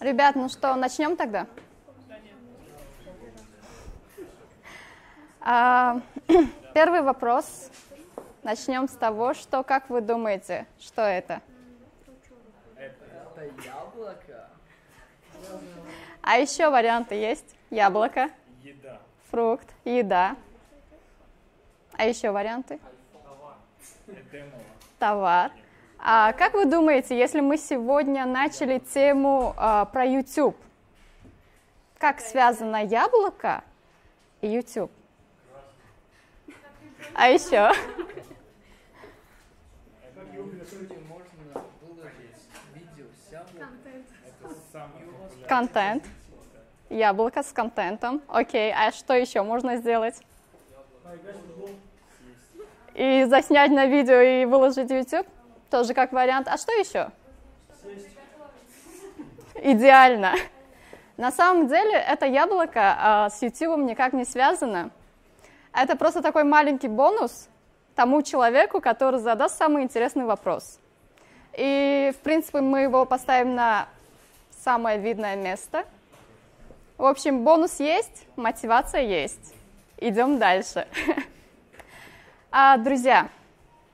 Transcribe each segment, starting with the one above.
Ребят, ну что, начнем тогда? Первый вопрос. Начнем с того, что, как вы думаете, что это? Это яблоко. А еще варианты есть? Яблоко, Еда. фрукт, еда. А еще варианты? Эдемова. Товар. А как вы думаете, если мы сегодня начали тему про YouTube, как связано яблоко и YouTube? А еще? Как его приготовить, можно выложить видео с яблоком. Это самый популярный. Контент. Яблоко с контентом. Окей, а что еще можно сделать? И заснять на видео и выложить в YouTube? Тоже как вариант. А что еще? Идеально. На самом деле это яблоко с YouTube никак не связано. Это просто такой маленький бонус тому человеку, который задаст самый интересный вопрос. И, в принципе, мы его поставим на самое видное место. В общем, бонус есть, мотивация есть. Идем дальше. Друзья,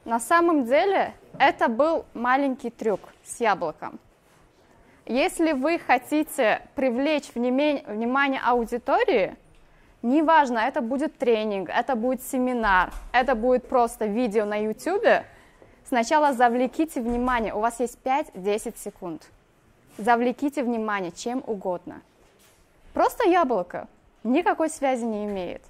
на самом деле это был маленький трюк с яблоком. Если вы хотите привлечь внимание аудитории, неважно, это будет тренинг, это будет семинар, это будет просто видео на YouTube, сначала завлеките внимание. У вас есть 5-10 секунд. Завлеките внимание чем угодно. Просто яблоко никакой связи не имеет.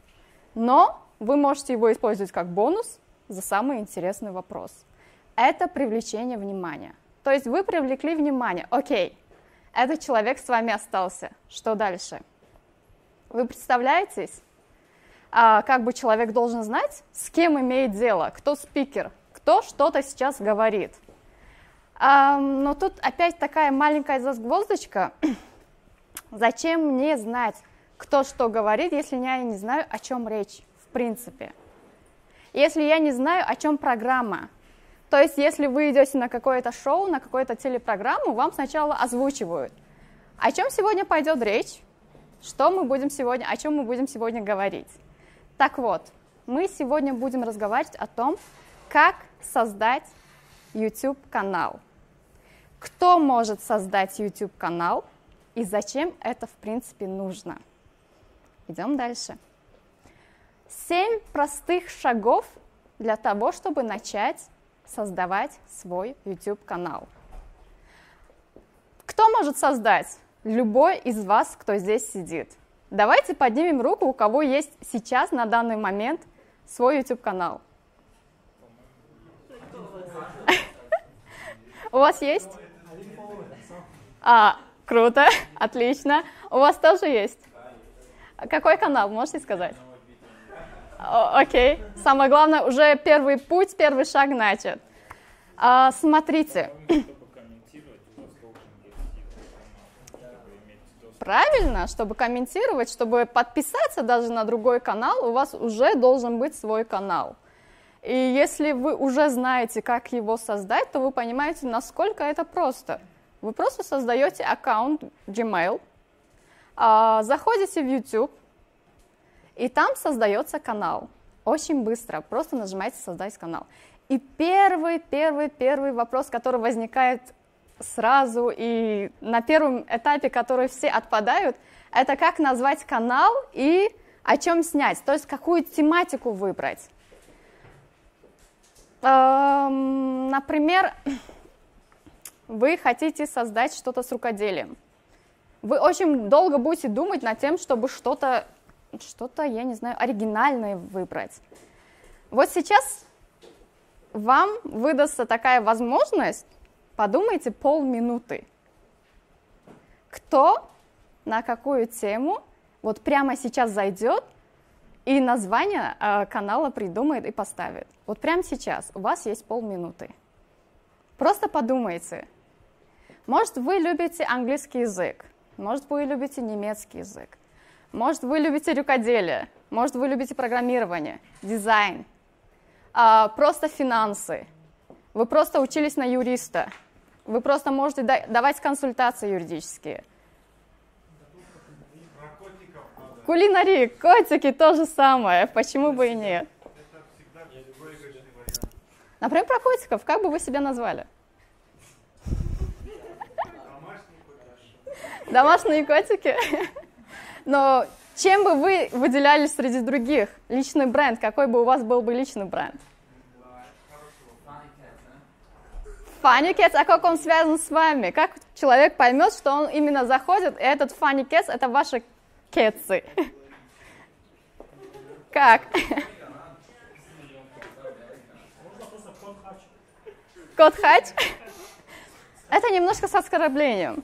Но вы можете его использовать как бонус за самый интересный вопрос. Это привлечение внимания. То есть вы привлекли внимание. Окей, этот человек с вами остался. Что дальше? Вы представляетесь, как бы человек должен знать, с кем имеет дело, кто спикер, кто что-то сейчас говорит. Но тут опять такая маленькая загвоздочка. Зачем мне знать, кто что говорит, если я не знаю, о чем речь в принципе? Если я не знаю, о чем программа. То есть, если вы идете на какое-то шоу, на какую-то телепрограмму, вам сначала озвучивают, о чем сегодня пойдет речь, что мы будем сегодня, о чем мы будем сегодня говорить. Так вот, мы сегодня будем разговаривать о том, как создать YouTube-канал. Кто может создать YouTube-канал и зачем это, в принципе, нужно? Идем дальше. 7 простых шагов для того, чтобы начать создавать свой YouTube-канал. Кто может создать? Любой из вас, кто здесь сидит. Давайте поднимем руку, у кого есть сейчас, на данный момент, свой YouTube-канал. У вас есть? Круто, отлично. У вас тоже есть? Какой канал, можете сказать? Окей, самое главное, уже первый путь, первый шаг начат. Смотрите. Правильно, чтобы комментировать, чтобы подписаться даже на другой канал, у вас уже должен быть свой канал. И если вы уже знаете, как его создать, то вы понимаете, насколько это просто. Вы просто создаете аккаунт Gmail, заходите в YouTube, и там создается канал. Очень быстро, просто нажимаете «Создать канал». И первый вопрос, который возникает сразу и на первом этапе, который все отпадают, это как назвать канал и о чем снять, то есть какую тематику выбрать. Например, вы хотите создать что-то с рукоделием. Вы очень долго будете думать над тем, чтобы что-то, я не знаю, оригинальное выбрать. Вот сейчас вам выдастся такая возможность, подумайте полминуты. Кто на какую тему вот прямо сейчас зайдет и название канала придумает и поставит. Вот прямо сейчас у вас есть полминуты. Просто подумайте. Может, вы любите английский язык, может, вы любите немецкий язык, может, вы любите рукоделие, может, вы любите программирование, дизайн, просто финансы, вы просто учились на юриста, вы просто можете давать консультации юридические. Кулинарии, котики, то же самое. Почему бы и нет? Это всегда проигрышный вариант. Например, про котиков. Как бы вы себя назвали? Домашний кот. Домашние котики. Но чем бы вы выделялись среди других? Личный бренд. Какой бы у вас был бы личный бренд? Funny Cats, а как он связан с вами? Как человек поймет, что он именно заходит, и этот Funny Cats — это ваши кетсы? Как? Кот Хач? Это немножко с оскорблением.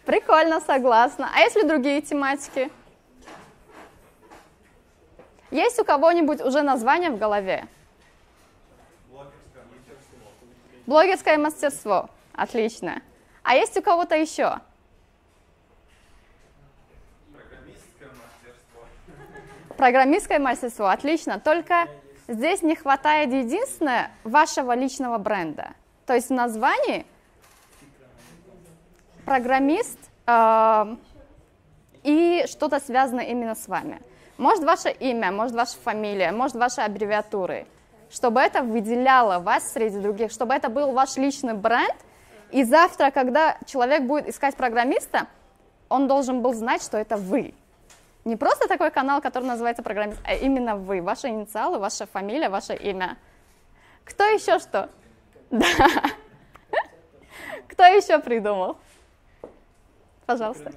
Прикольно, согласна. А если другие тематики? Есть у кого-нибудь уже название в голове? Блогерское мастерство. Отлично. А есть у кого-то еще? Программистское мастерство. Программистское мастерство. Отлично. Только здесь не хватает единственное вашего личного бренда. То есть в названии программист и что-то связано именно с вами. Может, ваше имя, может, ваша фамилия, может, ваши аббревиатуры. Чтобы это выделяло вас среди других, чтобы это был ваш личный бренд. И завтра, когда человек будет искать программиста, он должен был знать, что это вы. Не просто такой канал, который называется программист, а именно вы, ваши инициалы, ваша фамилия, ваше имя. Кто еще что? Да. Кто еще придумал? Пожалуйста.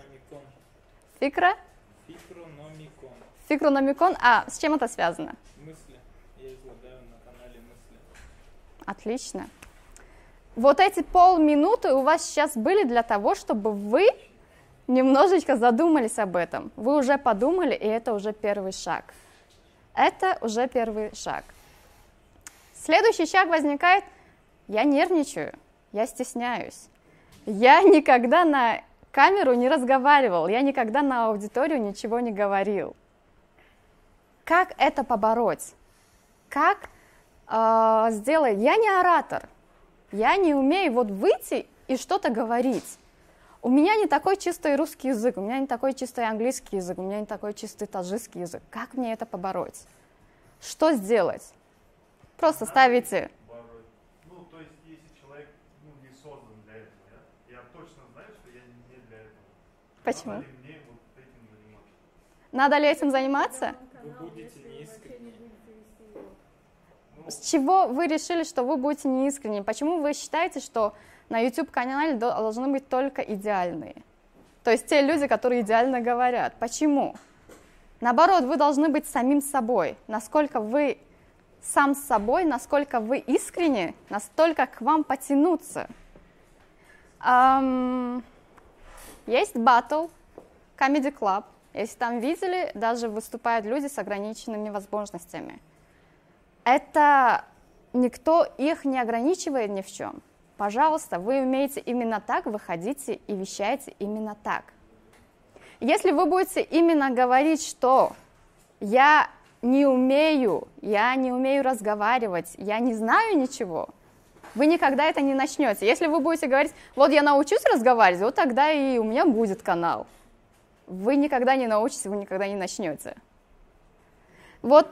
Фикра? Фикрономикон. Фикрономикон. А с чем это связано? Мысли. Я излагаю на канале мысли. Отлично. Вот эти полминуты у вас сейчас были для того, чтобы вы немножечко задумались об этом. Вы уже подумали, и это уже первый шаг. Это уже первый шаг. Следующий шаг возникает: я нервничаю, я стесняюсь. Я никогда на камеру не разговаривал, я никогда на аудиторию ничего не говорил. Как это побороть? Как сделать? Я не оратор, я не умею вот выйти и что-то говорить. У меня не такой чистый русский язык, у меня не такой чистый английский язык, у меня не такой чистый таджикский язык. Как мне это побороть? Что сделать? Просто ставите. Ну, то есть, если человек не создан для этого, я точно знаю, что я не для этого. Почему? Надо ли мне вот этим заниматься? Надо ли этим заниматься? Вы будете неискренни. С чего вы решили, что вы будете неискренни? Почему вы считаете, что на YouTube-канале должны быть только идеальные? То есть те люди, которые идеально говорят. Почему? Наоборот, вы должны быть самим собой. Насколько вы сам с собой, насколько вы искренни, настолько к вам потянуться. Есть батл, Comedy Club. Если там видели, даже выступают люди с ограниченными возможностями. Это никто их не ограничивает ни в чем. Пожалуйста, вы умеете именно так, выходите и вещаете именно так. Если вы будете именно говорить, что я не умею разговаривать, я не знаю ничего, вы никогда это не начнете. Если вы будете говорить: вот я научусь разговаривать, вот тогда и у меня будет канал. Вы никогда не научитесь, вы никогда не начнете. Вот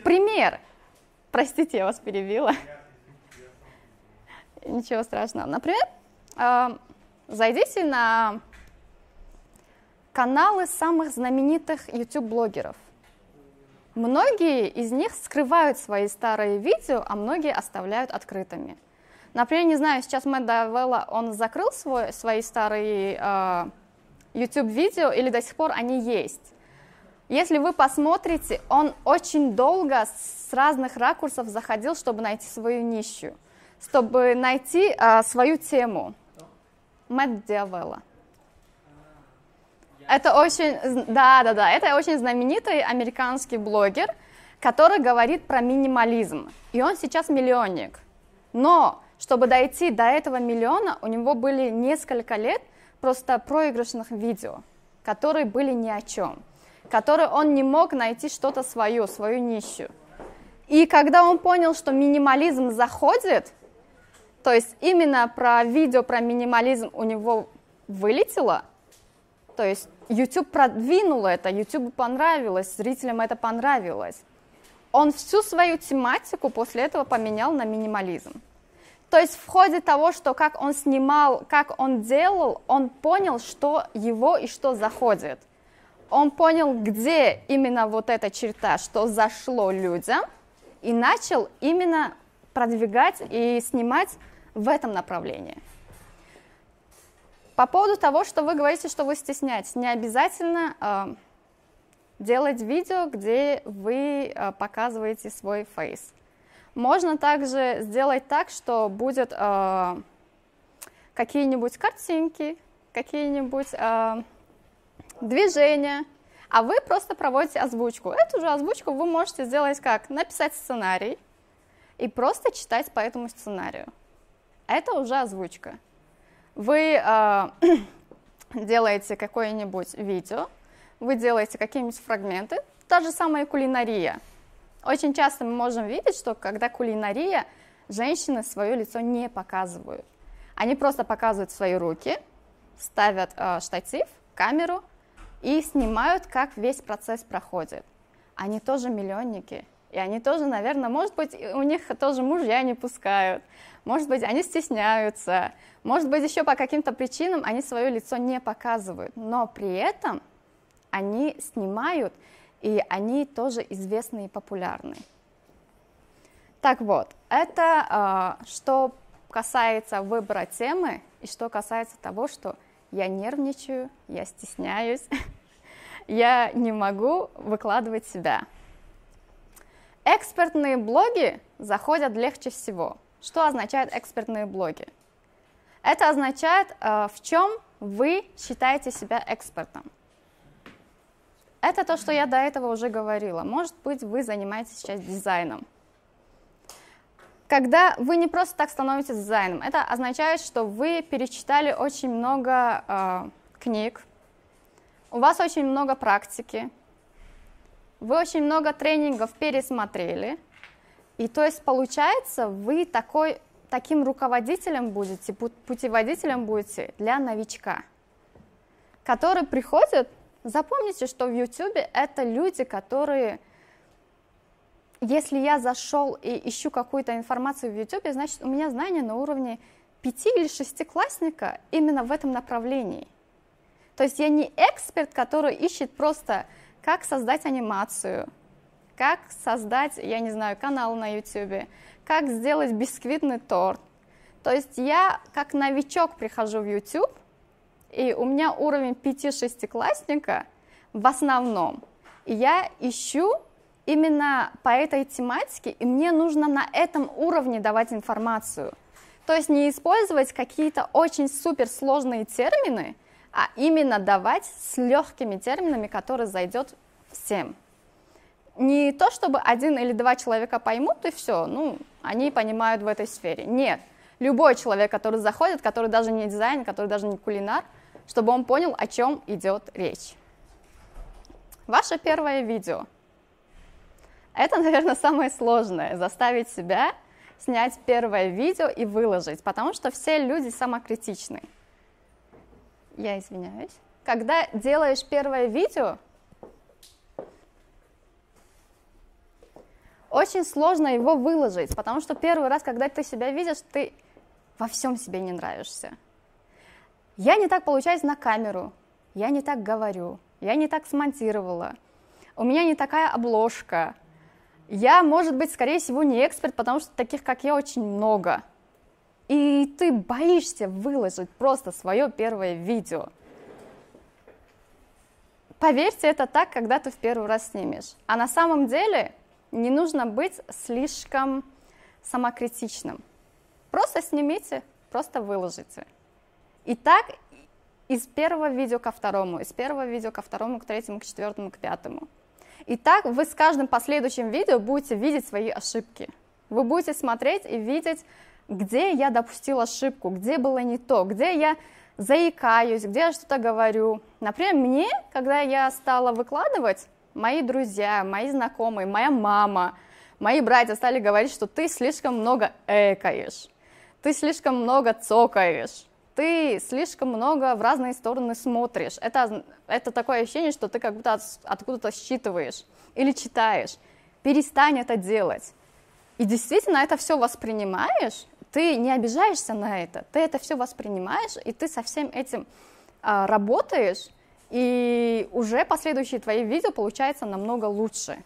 пример. Простите, я вас перебила. Ничего страшного. Например, зайдите на каналы самых знаменитых YouTube-блогеров. Многие из них скрывают свои старые видео, а многие оставляют открытыми. Например, не знаю, сейчас Мэтт Диавелла, он закрыл свои старые YouTube-видео или до сих пор они есть. Если вы посмотрите, он очень долго с разных ракурсов заходил, чтобы найти свою нишу, чтобы найти свою тему. Мэтт Диавелла. Это очень, это очень знаменитый американский блогер, который говорит про минимализм. И он сейчас миллионник. Но чтобы дойти до этого миллиона, у него были несколько лет просто проигрышных видео, которые были ни о чем, которые он не мог найти что-то свое, свою нишу. И когда он понял, что минимализм заходит, то есть именно про видео про минимализм у него вылетело, то есть YouTube продвинул это, YouTube понравилось, зрителям это понравилось. Он всю свою тематику после этого поменял на минимализм. То есть в ходе того, что как он снимал, как он делал, он понял, что его и что заходит. Он понял, где именно вот эта черта, что зашло людям, и начал именно продвигать и снимать в этом направлении. По поводу того, что вы говорите, что вы стесняетесь, не обязательно делать видео, где вы показываете свой фейс. Можно также сделать так, что будет какие-нибудь картинки, какие-нибудь движения, а вы просто проводите озвучку. Эту же озвучку вы можете сделать как? Написать сценарий и просто читать по этому сценарию. Это уже озвучка. Вы делаете какое-нибудь видео, вы делаете какие-нибудь фрагменты, та же самая кулинария. Очень часто мы можем видеть, что когда кулинария, женщины свое лицо не показывают. Они просто показывают свои руки, ставят штатив, камеру и снимают, как весь процесс проходит. Они тоже миллионники, и они тоже, наверное, может быть, у них тоже мужья не пускают, может быть, они стесняются, может быть, еще по каким-то причинам они свое лицо не показывают, но при этом они снимают, и они тоже известны и популярны. Так вот, это что касается выбора темы, и что касается того, что я нервничаю, я стесняюсь, я не могу выкладывать себя. Экспертные блоги заходят легче всего. Что означает экспертные блоги? Это означает, в чем вы считаете себя экспертом. Это то, что я до этого уже говорила. Может быть, вы занимаетесь сейчас дизайном. Когда вы не просто так становитесь дизайном, это означает, что вы перечитали очень много книг, у вас очень много практики, вы очень много тренингов пересмотрели, и то есть получается, вы таким руководителем будете, путеводителем будете для новичка, который приходит. Запомните, что в YouTube это люди, которые, если я зашел и ищу какую-то информацию в YouTube, значит, у меня знания на уровне 5 или 6-классника именно в этом направлении. То есть я не эксперт, который ищет просто, как создать анимацию, как создать, я не знаю, канал на YouTube, как сделать бисквитный торт. То есть я как новичок прихожу в YouTube, и у меня уровень 5-6-классника в основном. И я ищу именно по этой тематике, и мне нужно на этом уровне давать информацию. То есть не использовать какие-то очень суперсложные термины, а именно давать с легкими терминами, которые зайдет всем. Не то, чтобы 1 или 2 человека поймут, и все, они понимают в этой сфере. Нет, любой человек, который заходит, который даже не дизайнер, который даже не кулинар, чтобы он понял, о чем идет речь. Ваше первое видео. Это, наверное, самое сложное, заставить себя снять первое видео и выложить, потому что все люди самокритичны. Я извиняюсь. Когда делаешь первое видео, очень сложно его выложить, потому что первый раз, когда ты себя видишь, ты во всем себе не нравишься. Я не так получаюсь на камеру, я не так говорю, я не так смонтировала, у меня не такая обложка. Я, может быть, скорее всего, не эксперт, потому что таких, как я, очень много. И ты боишься выложить просто свое первое видео. Поверьте, это так, когда ты в первый раз снимешь. А на самом деле не нужно быть слишком самокритичным. Просто снимите, просто выложите. И так из первого видео ко второму, из первого видео ко второму, к третьему, к четвертому, к пятому. И так вы с каждым последующим видео будете видеть свои ошибки. Вы будете смотреть и видеть, где я допустил ошибку, где было не то, где я заикаюсь, где я что-то говорю. Например, мне, когда я стала выкладывать, мои друзья, мои знакомые, моя мама, мои братья стали говорить, что ты слишком много экаешь, ты слишком много цокаешь. ты слишком много в разные стороны смотришь. Это такое ощущение, что ты как будто откуда-то считываешь или читаешь. Перестань это делать. И действительно это все воспринимаешь, ты не обижаешься на это, ты это все воспринимаешь, и ты со всем этим работаешь, и уже последующие твои видео получаются намного лучше.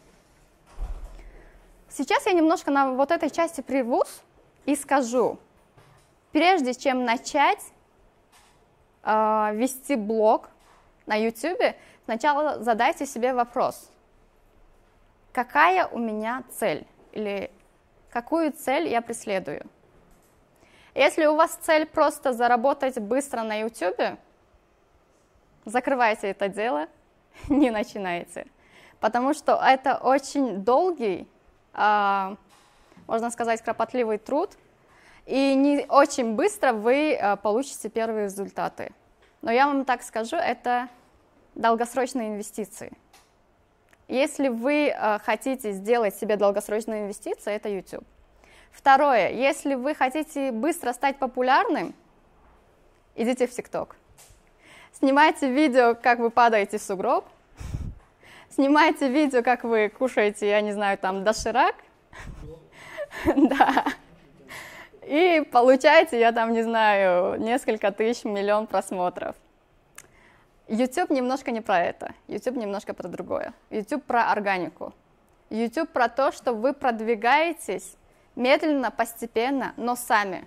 Сейчас я немножко на вот этой части прервусь и скажу, прежде чем начать вести блог на YouTube, сначала задайте себе вопрос, какая у меня цель или какую цель я преследую. Если у вас цель просто заработать быстро на YouTube, закрывайте это дело, не начинайте, потому что это очень долгий, можно сказать, кропотливый труд, и не очень быстро вы получите первые результаты. Но я вам так скажу, это долгосрочные инвестиции. Если вы хотите сделать себе долгосрочные инвестиции, это YouTube. Второе, если вы хотите быстро стать популярным, идите в TikTok. Снимайте видео, как вы падаете в сугроб, снимайте видео, как вы кушаете, я не знаю, там, доширак, да, и получаете, я там, не знаю, несколько тысяч, миллион просмотров. YouTube немножко не про это, YouTube немножко про другое. YouTube про органику. YouTube про то, что вы продвигаетесь медленно, постепенно, но сами.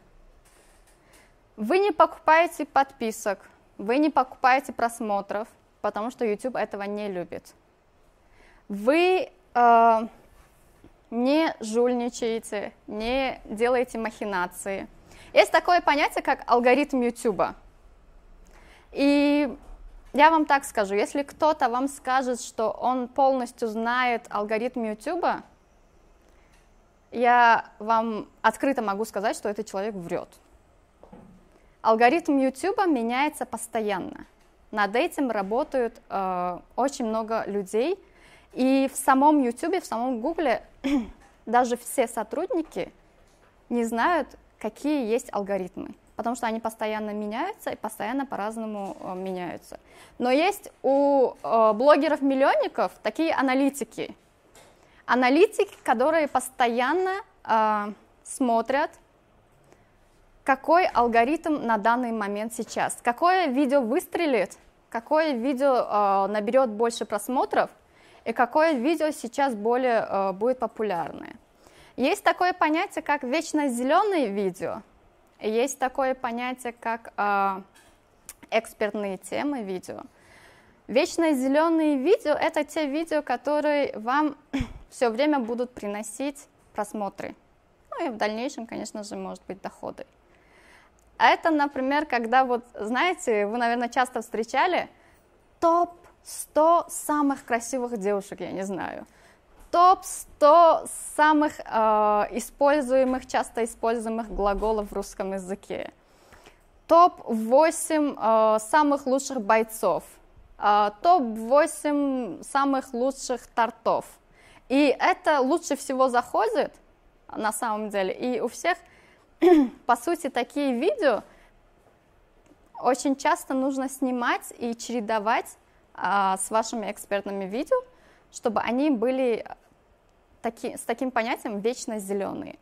Вы не покупаете подписок, вы не покупаете просмотров, потому что YouTube этого не любит. Вы не жульничаете, не делаете махинации. Есть такое понятие, как алгоритм YouTube. И я вам так скажу, если кто-то вам скажет, что он полностью знает алгоритм YouTube, я вам открыто могу сказать, что этот человек врет. Алгоритм YouTube меняется постоянно. Над этим работают очень много людей. И в самом YouTube, в самом Google даже все сотрудники не знают, какие есть алгоритмы, потому что они постоянно меняются и постоянно по-разному меняются. Но есть у блогеров-миллионников такие аналитики. Аналитики, которые постоянно смотрят, какой алгоритм на данный момент сейчас, какое видео выстрелит, какое видео наберет больше просмотров, и какое видео сейчас более будет популярное. Есть такое понятие, как вечно зеленые видео, и есть такое понятие, как экспертные темы видео. Вечно зеленые видео – это те видео, которые вам все время будут приносить просмотры. Ну и в дальнейшем, конечно же, может быть, доходы. А это, например, когда, вот, знаете, вы, наверное, часто встречали топ-100 самых красивых девушек, я не знаю, топ-100 самых часто используемых глаголов в русском языке, топ-8 самых лучших бойцов, топ-8 самых лучших тортов. И это лучше всего заходит, на самом деле, и у всех, по сути, такие видео очень часто нужно снимать и чередовать с вашими экспертными видео, чтобы они были с таким понятием вечно зеленые.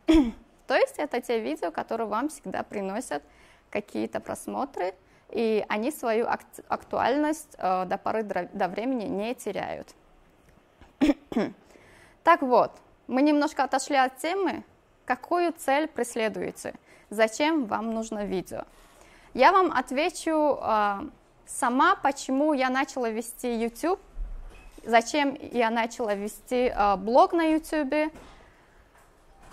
То есть это те видео, которые вам всегда приносят какие-то просмотры, и они свою актуальность до поры до времени не теряют. Так вот, мы немножко отошли от темы. Какую цель преследуете? Зачем вам нужно видео? Я вам отвечу сама, почему я начала вести YouTube, зачем я начала вести блог на YouTube,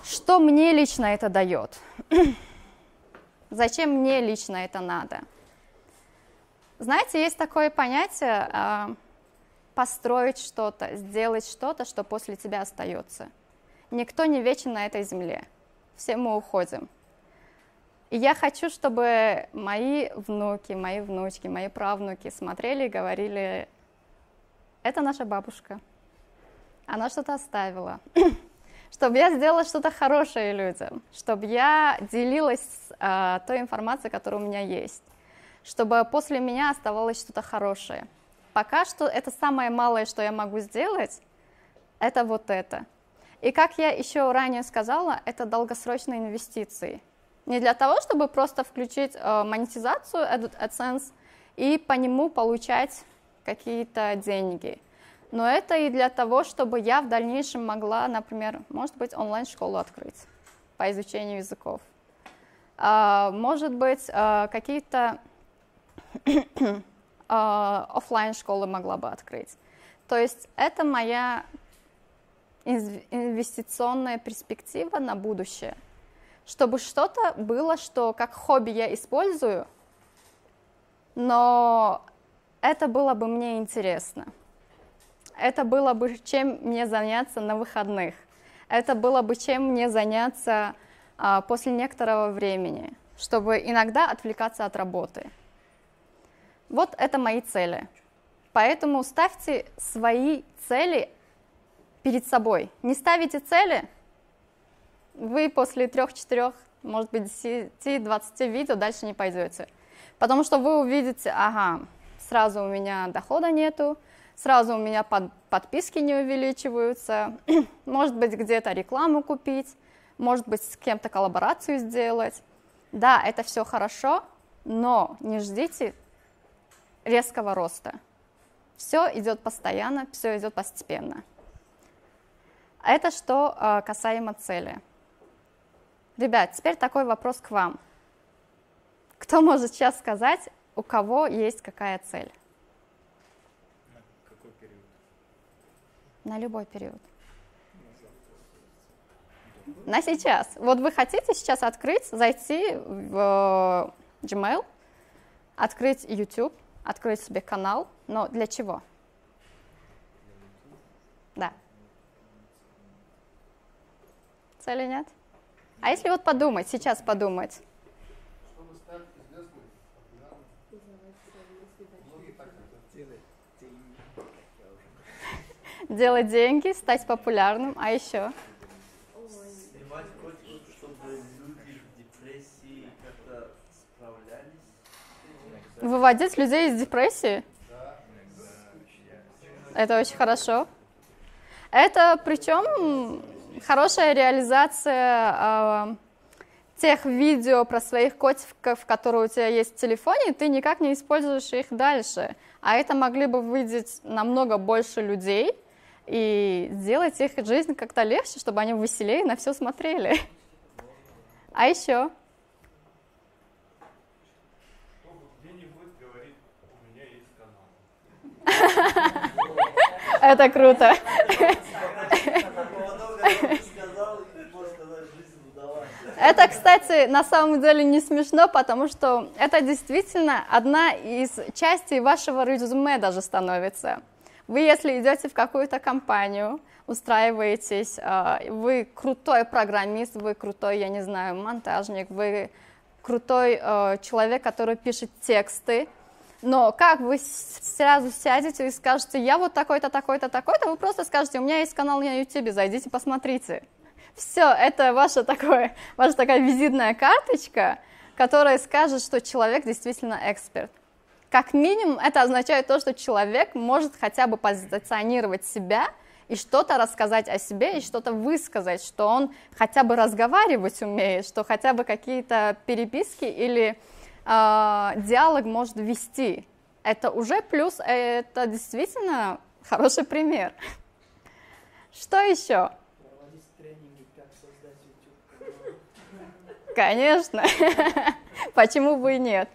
что мне лично это дает, зачем мне лично это надо. Знаете, есть такое понятие построить что-то, сделать что-то, что после тебя остается. Никто не вечен на этой земле, все мы уходим. И я хочу, чтобы мои внуки, мои внучки, мои правнуки смотрели и говорили: это наша бабушка, она что-то оставила. Чтобы я сделала что-то хорошее людям, чтобы я делилась той информацией, которая у меня есть. чтобы после меня оставалось что-то хорошее. Пока что это самое малое, что я могу сделать, это вот это. И как я еще ранее сказала, это долгосрочные инвестиции. Не для того, чтобы просто включить монетизацию AdSense и по нему получать какие-то деньги. Но это и для того, чтобы я в дальнейшем могла, например, может быть, онлайн-школу открыть по изучению языков. Может быть, какие-то офлайн-школы могла бы открыть. То есть это моя инвестиционная перспектива на будущее. Чтобы что-то было, что как хобби я использую, но это было бы мне интересно. Это было бы чем мне заняться на выходных. Это было бы чем мне заняться после некоторого времени, чтобы иногда отвлекаться от работы. Вот это мои цели. Поэтому ставьте свои цели перед собой. Не ставите цели, вы после 3-4, может быть, 10-20 видео дальше не пойдете. Потому что вы увидите, ага, сразу у меня дохода нету, сразу у меня подписки не увеличиваются, может быть, где-то рекламу купить, может быть, с кем-то коллаборацию сделать. Да, это все хорошо, но не ждите резкого роста. Все идет постоянно, все идет постепенно. Это что касаемо цели. Ребят, теперь такой вопрос к вам. Кто может сейчас сказать, у кого есть какая цель? На какой период? На любой период. На сейчас. Вот вы хотите сейчас открыть, зайти в Gmail, открыть YouTube, открыть себе канал, но для чего? Да. Цели нет? А если вот подумать, сейчас подумать? Чтобы стать известным, популярным. Многие так хотят. Делать деньги, стать популярным, а еще? Снимать котиков, чтобы люди в депрессии как-то справлялись. Выводить людей из депрессии? Это очень хорошо. Это причем хорошая реализация тех видео про своих котиков, которые у тебя есть в телефоне, и ты никак не используешь их дальше. А это могли бы видеть намного больше людей и сделать их жизнь как-то легче, чтобы они веселее на все смотрели. А еще? Где-нибудь говорит, у меня есть канал. Это круто. Это, кстати, на самом деле не смешно, потому что это действительно одна из частей вашего резюме даже становится. Вы, если идете в какую-то компанию, устраиваетесь, вы крутой программист, вы крутой, я не знаю, монтажник, вы крутой человек, который пишет тексты, но как вы сразу сядете и скажете, я вот такой-то, такой-то, такой-то, вы просто скажете, у меня есть канал на YouTube, зайдите, посмотрите. Все, это ваша такая визитная карточка, которая скажет, что человек действительно эксперт. Как минимум, это означает то, что человек может хотя бы позиционировать себя и что-то рассказать о себе, и что-то высказать, что он хотя бы разговаривать умеет, что хотя бы какие-то переписки или диалог может вести. Это уже плюс, это действительно хороший пример. Что еще? Проводить тренинги, как создать YouTube-канал. Конечно. Почему бы и нет?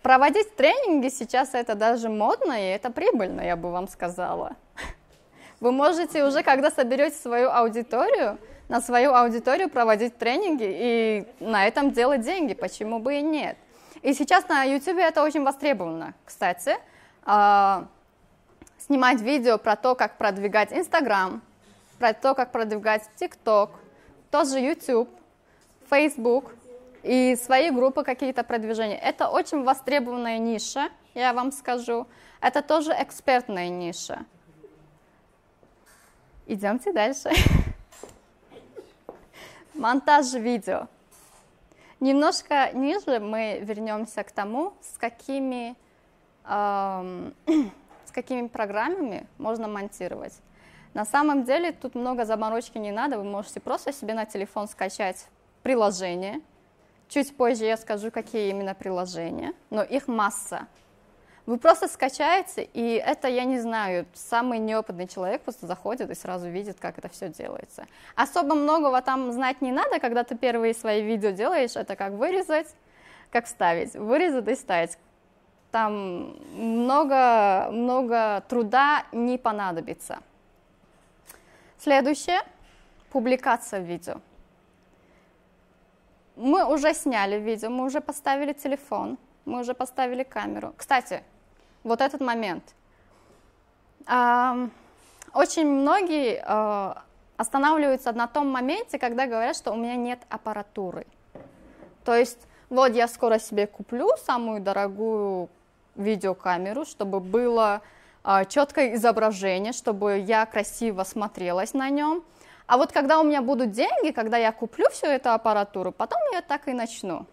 Проводить тренинги сейчас это даже модно, и это прибыльно, я бы вам сказала. Вы можете уже, когда соберете свою аудиторию, на свою аудиторию проводить тренинги и на этом делать деньги, почему бы и нет. И сейчас на YouTube это очень востребовано, кстати. Снимать видео про то, как продвигать Instagram, про то, как продвигать TikTok, тоже YouTube, Facebook и свои группы какие-то продвижения. Это очень востребованная ниша, я вам скажу. Это тоже экспертная ниша. Идемте дальше. Монтаж видео. Немножко ниже мы вернемся к тому, с какими программами можно монтировать. На самом деле тут много заморочки не надо, вы можете просто себе на телефон скачать приложение. Чуть позже я скажу, какие именно приложения, но их масса. Вы просто скачаете, и это, я не знаю, самый неопытный человек просто заходит и сразу видит, как это все делается. Особо многого там знать не надо, когда ты первые свои видео делаешь, это как вырезать, как вставить, вырезать и вставить. Там много труда не понадобится. Следующее – публикация видео. Мы уже сняли видео, мы уже поставили телефон, мы уже поставили камеру. Кстати, вот этот момент. Очень многие останавливаются на том моменте, когда говорят, что у меня нет аппаратуры. То есть, вот я скоро себе куплю самую дорогую видеокамеру, чтобы было четкое изображение, чтобы я красиво смотрелась на нем. А вот когда у меня будут деньги, когда я куплю всю эту аппаратуру, потом я так и начну.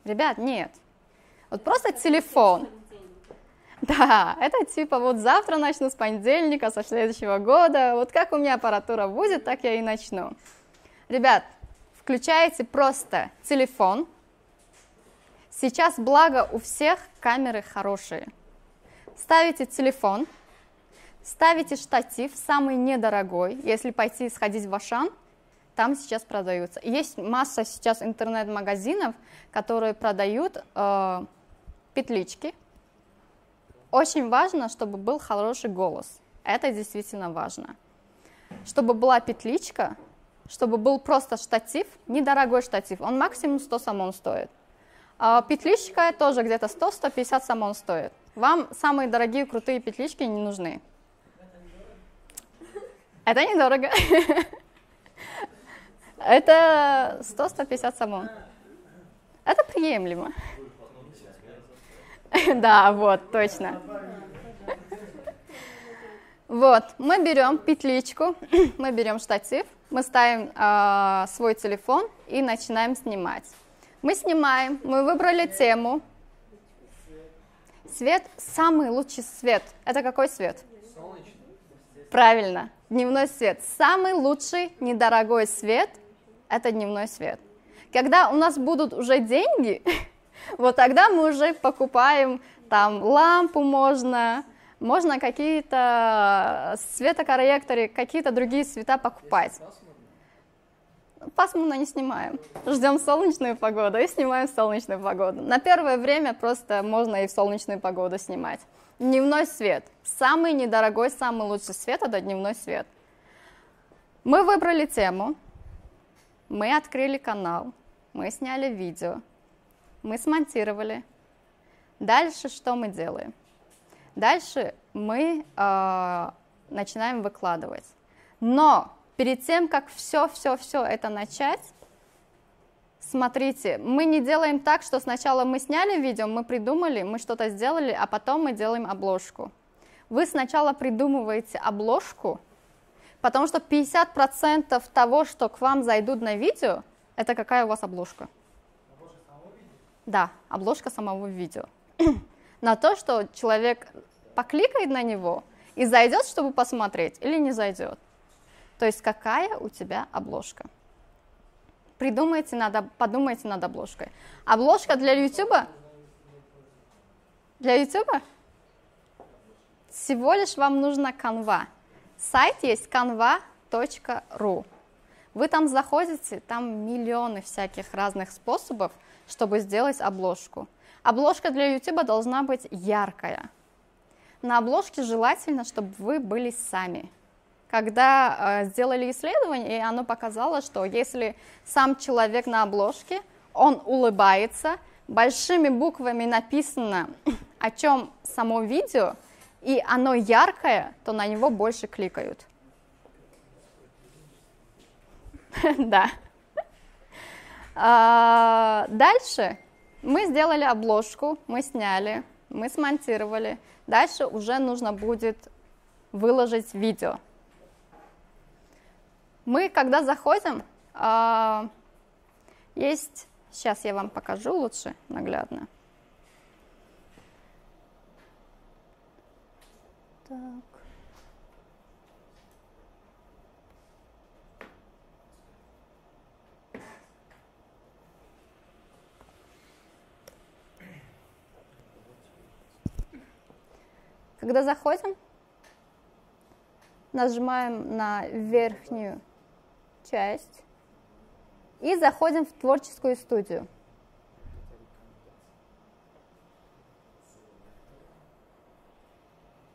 Ребят, нет. Вот просто телефон. Да, это типа вот завтра начну с понедельника, со следующего года. Вот как у меня аппаратура будет, так я и начну. Ребят, включаете просто телефон. Сейчас, благо, у всех камеры хорошие. Ставите телефон, ставите штатив, самый недорогой. Если пойти сходить в Ашан, там сейчас продаются. Есть масса сейчас интернет-магазинов, которые продают петлички. Очень важно, чтобы был хороший голос. Это действительно важно. Чтобы была петличка, чтобы был просто штатив, недорогой штатив, он максимум 100 самон стоит. Петличка тоже где-то 100-150 самон стоит. Вам самые дорогие крутые петлички не нужны. Это недорого. Это 100-150 самон. Это приемлемо. Да, вот, точно. Вот, мы берем петличку, мы берем штатив, мы ставим свой телефон и начинаем снимать. Мы снимаем, мы выбрали тему. Свет, самый лучший свет. Это какой свет? Солнечный. Правильно, дневной свет. Самый лучший недорогой свет – это дневной свет. Когда у нас будут уже деньги, вот тогда мы уже покупаем там лампу можно какие-то светокорректоры, какие-то другие цвета покупать. Пасмурно не снимаем. Ждем солнечную погоду и снимаем солнечную погоду. На первое время просто можно и в солнечную погоду снимать. Дневной свет. Самый недорогой, самый лучший свет – это дневной свет. Мы выбрали тему, мы открыли канал, мы сняли видео, мы смонтировали. Дальше что мы делаем? Дальше мы начинаем выкладывать. Но перед тем, как все это начать, смотрите, мы не делаем так, что сначала мы сняли видео, мы придумали, мы что-то сделали, а потом мы делаем обложку. Вы сначала придумываете обложку, потому что 50% того, что к вам зайдут на видео, это какая у вас обложка? Обложка самого видео? Да, обложка самого видео. На то, что человек покликает на него и зайдет, чтобы посмотреть, или не зайдет. То есть какая у тебя обложка? Подумайте над обложкой. Обложка для YouTube? Для YouTube? Всего лишь вам нужна Canva. Сайт есть canva.ru. Вы там заходите, там миллионы всяких разных способов, чтобы сделать обложку. Обложка для YouTube должна быть яркая. На обложке желательно, чтобы вы были сами. Когда сделали исследование, и оно показало, что если сам человек на обложке, он улыбается, большими буквами написано, о чем само видео, и оно яркое, то на него больше кликают. Да. Дальше мы сделали обложку, мы сняли, мы смонтировали. Дальше уже нужно будет выложить видео. Мы, когда заходим, есть Сейчас я вам покажу лучше наглядно. Так. Когда заходим, нажимаем на верхнюю часть и заходим в творческую студию.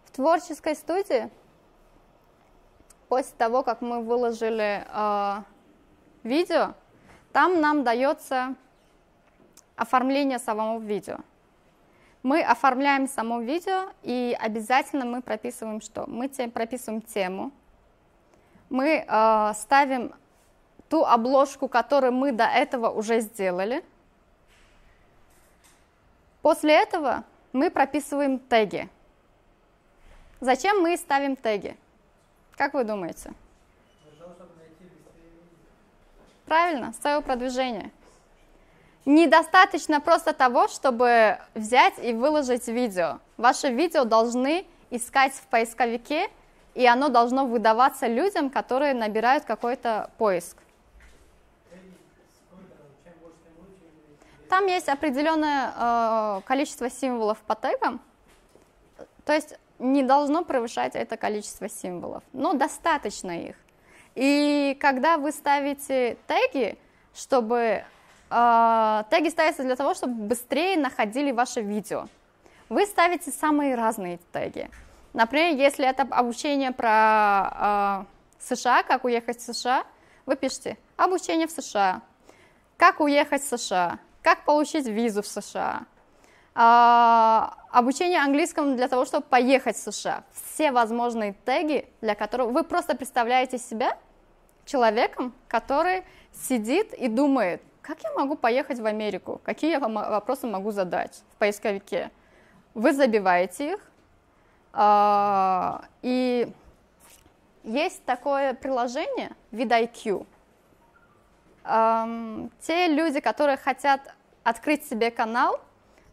В творческой студии, после того, как мы выложили видео, там нам дается оформление самого видео. Мы оформляем само видео, и обязательно мы прописываем что? Мы прописываем тему, мы ставим ту обложку, которую мы до этого уже сделали. После этого мы прописываем теги. Зачем мы ставим теги? Как вы думаете? Правильно, SEO продвижение. Недостаточно просто того, чтобы взять и выложить видео. Ваши видео должны искать в поисковике, и оно должно выдаваться людям, которые набирают какой-то поиск. Там есть определенное количество символов по тегам, то есть не должно превышать это количество символов, но достаточно их. И когда вы ставите теги, чтобы... теги ставятся для того, чтобы быстрее находили ваше видео. Вы ставите самые разные теги. Например, если это обучение про США, как уехать в США, вы пишете «обучение в США», «как уехать в США», «как получить визу в США», обучение английскому для того, чтобы поехать в США. Все возможные теги, для которых вы просто представляете себя человеком, который сидит и думает, как я могу поехать в Америку, какие я вопросы могу задать в поисковике. Вы забиваете их, и есть такое приложение vidIQ. Те люди, которые хотят открыть себе канал,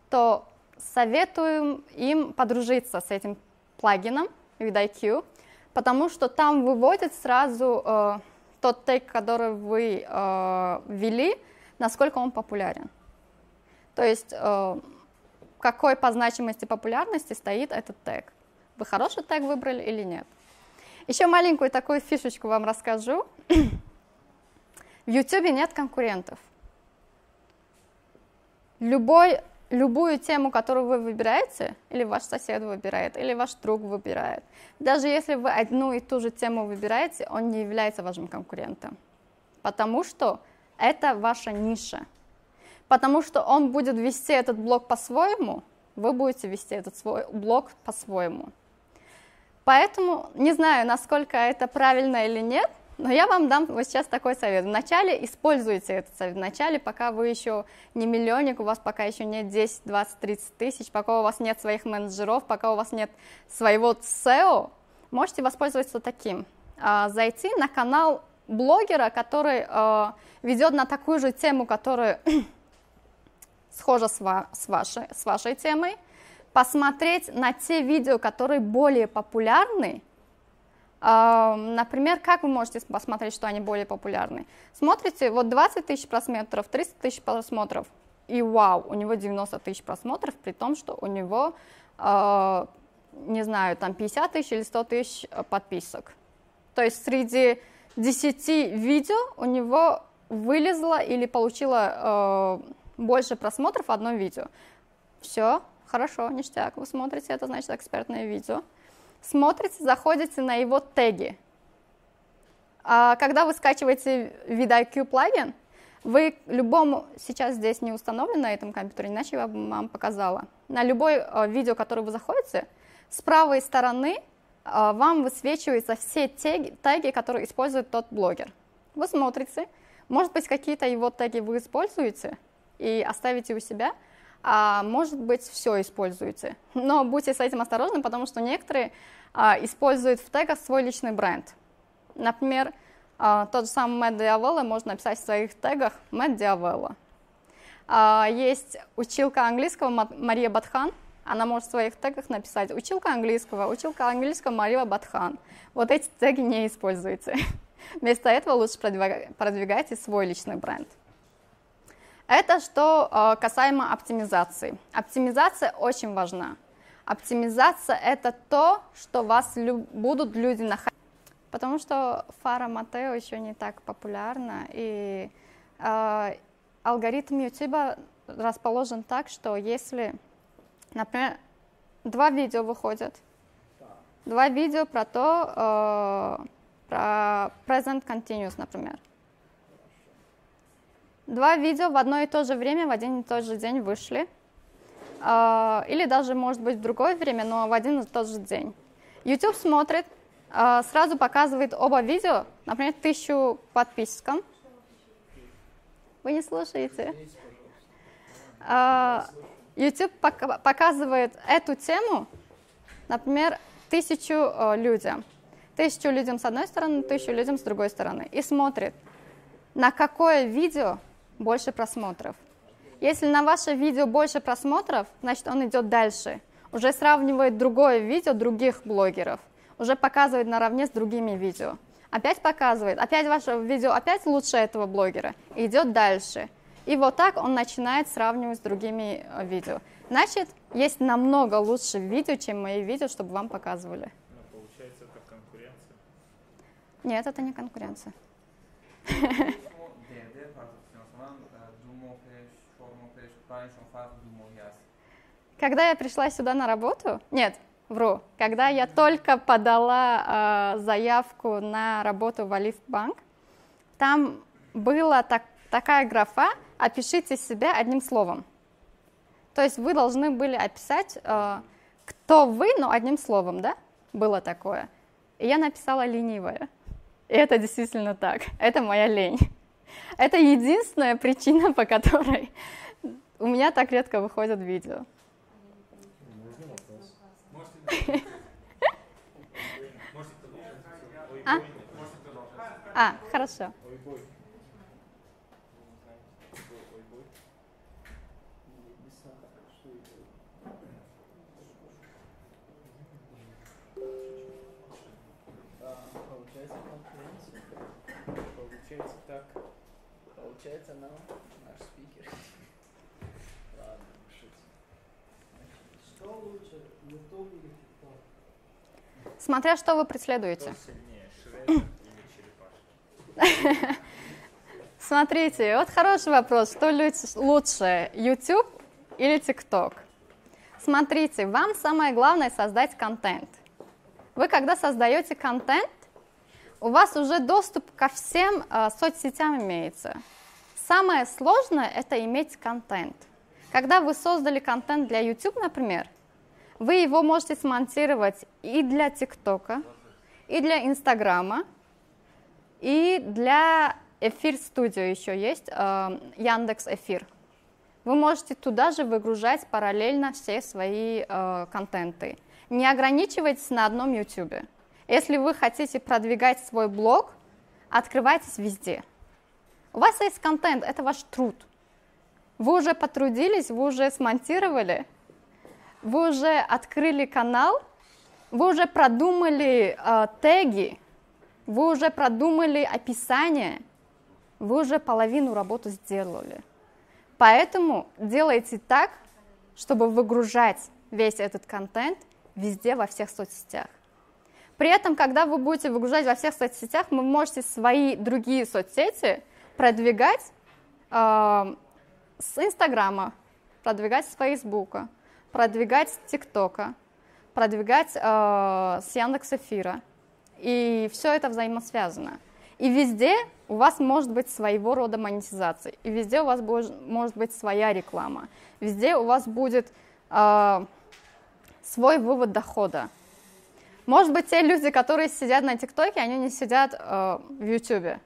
то советуем им подружиться с этим плагином vidIQ, потому что там выводит сразу тот тег, который вы ввели, насколько он популярен. То есть какой по значимости популярности стоит этот тег. Вы хороший тег выбрали или нет? Еще маленькую такую фишечку вам расскажу. В YouTube нет конкурентов. Любую тему, которую вы выбираете, или ваш сосед выбирает, или ваш друг выбирает, даже если вы одну и ту же тему выбираете, он не является вашим конкурентом. Потому что это ваша ниша. Потому что он будет вести этот блог по-своему, вы будете вести этот свой блог по-своему. Поэтому не знаю, насколько это правильно или нет, но я вам дам вот сейчас такой совет. Вначале используйте этот совет. Вначале, пока вы еще не миллионник, у вас пока еще нет 10, 20, 30 тысяч, пока у вас нет своих менеджеров, пока у вас нет своего SEO, можете воспользоваться таким. Зайти на канал блогера, который ведет на такую же тему, которая схожа с вашей темой, посмотреть на те видео, которые более популярны. Например, как вы можете посмотреть, что они более популярны? Смотрите, вот 20 тысяч просмотров, 300 тысяч просмотров, и вау, у него 90 тысяч просмотров, при том, что у него, не знаю, там 50 тысяч или 100 тысяч подписок. То есть среди 10 видео у него вылезло или получило больше просмотров одно видео. Все, хорошо, ништяк, вы смотрите, это значит экспертное видео. Смотрите, заходите на его теги. Когда вы скачиваете vidIQ плагин, вы любому, сейчас здесь не установлено на этом компьютере, иначе я вам показала, на любое видео, которое вы заходите, с правой стороны вам высвечиваются все теги, которые использует тот блогер. Вы смотрите, может быть, какие-то его теги вы используете и оставите у себя, а может быть, все используете. Но будьте с этим осторожны, потому что некоторые используют в тегах свой личный бренд. Например, тот же самый Matt Diavella можно написать в своих тегах Matt Diavella. Есть училка английского Мария Батхан. Она может в своих тегах написать училка английского Мария Батхан. Вот эти теги не используйте. Вместо этого лучше продвигайте свой личный бренд. Это что касаемо оптимизации. Оптимизация очень важна. Оптимизация – это то, что вас будут люди находить. Потому что Фара Матео еще не так популярна, и алгоритм YouTube расположен так, что если, например, 2 видео выходят, 2 видео про present continuous, например. 2 видео в одно и то же время, в один и тот же день вышли, или даже, может быть, в другое время, но в один и тот же день. YouTube смотрит, сразу показывает оба видео, например, 1000 подписчикам. Вы не слушаете? YouTube показывает эту тему, например, 1000 людям. 1000 людям с одной стороны, 1000 людям с другой стороны. И смотрит, на какое видео больше просмотров. Если на ваше видео больше просмотров, значит, он идет дальше. Уже сравнивает другое видео других блогеров. Уже показывает наравне с другими видео. Опять показывает, опять ваше видео, опять лучше этого блогера. И идет дальше. И вот так он начинает сравнивать с другими видео. Значит, есть намного лучше видео, чем мои видео, чтобы вам показывали. Ну, получается, это конкуренция? Нет, это не конкуренция. Когда я пришла сюда на работу, вру, когда я только подала заявку на работу в Альфа-банк, там была такая графа «Опишите себя одним словом». То есть вы должны были описать, кто вы, но одним словом, да? Было такое. И я написала «ленивая». И это действительно так. Это моя лень. Это единственная причина, по которой у меня так редко выходят видео. Хорошо. Получается конкуренция. Получается так. Получается нам наш спикер. Ладно, шутка. Что лучше, YouTube или TikTok? Смотря что вы преследуете. Кто сильнее, Шредер или черепашка? Смотрите, вот хороший вопрос. Что лучше, YouTube или TikTok? Смотрите, вам самое главное создать контент. Вы когда создаете контент, у вас уже доступ ко всем соцсетям имеется. Самое сложное – это иметь контент. Когда вы создали контент для YouTube, например, вы его можете смонтировать и для ТикТока, и для Инстаграма, и для Эфир Студио еще есть, Яндекс Эфир. Вы можете туда же выгружать параллельно все свои контенты. Не ограничивайтесь на одном YouTube. Если вы хотите продвигать свой блог, открывайтесь везде. У вас есть контент, это ваш труд. Вы уже потрудились, вы уже смонтировали, вы уже открыли канал, вы уже продумали теги, вы уже продумали описание, вы уже половину работы сделали. Поэтому делайте так, чтобы выгружать весь этот контент везде, во всех соцсетях. При этом, когда вы будете выгружать во всех соцсетях, вы можете свои другие соцсети продвигать с Инстаграма, продвигать с Фейсбука, продвигать с ТикТока, продвигать с Яндекс.Эфира. И все это взаимосвязано. И везде у вас может быть своего рода монетизация, и везде у вас может быть своя реклама, везде у вас будет свой вывод дохода. Может быть, те люди, которые сидят на ТикТоке, они не сидят в Ютубе.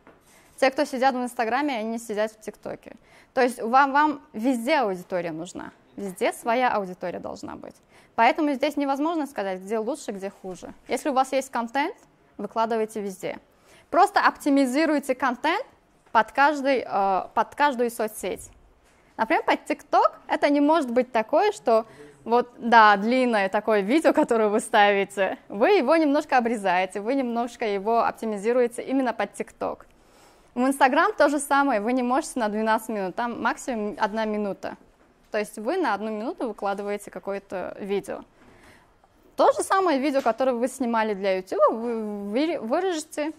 Те, кто сидят в Инстаграме, они не сидят в ТикТоке. То есть вам везде аудитория нужна, везде своя аудитория должна быть. Поэтому здесь невозможно сказать, где лучше, где хуже. Если у вас есть контент, выкладывайте везде. Просто оптимизируйте контент под каждую соцсеть. Например, под TikTok это не может быть такое, что вот, да, длинное такое видео, которое вы ставите, вы его немножко обрезаете, вы немножко его оптимизируете именно под TikTok. В Instagram то же самое, вы не можете на 12 минут, там максимум 1 минута. То есть вы на 1 минуту выкладываете какое-то видео. То же самое видео, которое вы снимали для YouTube, вы выложите,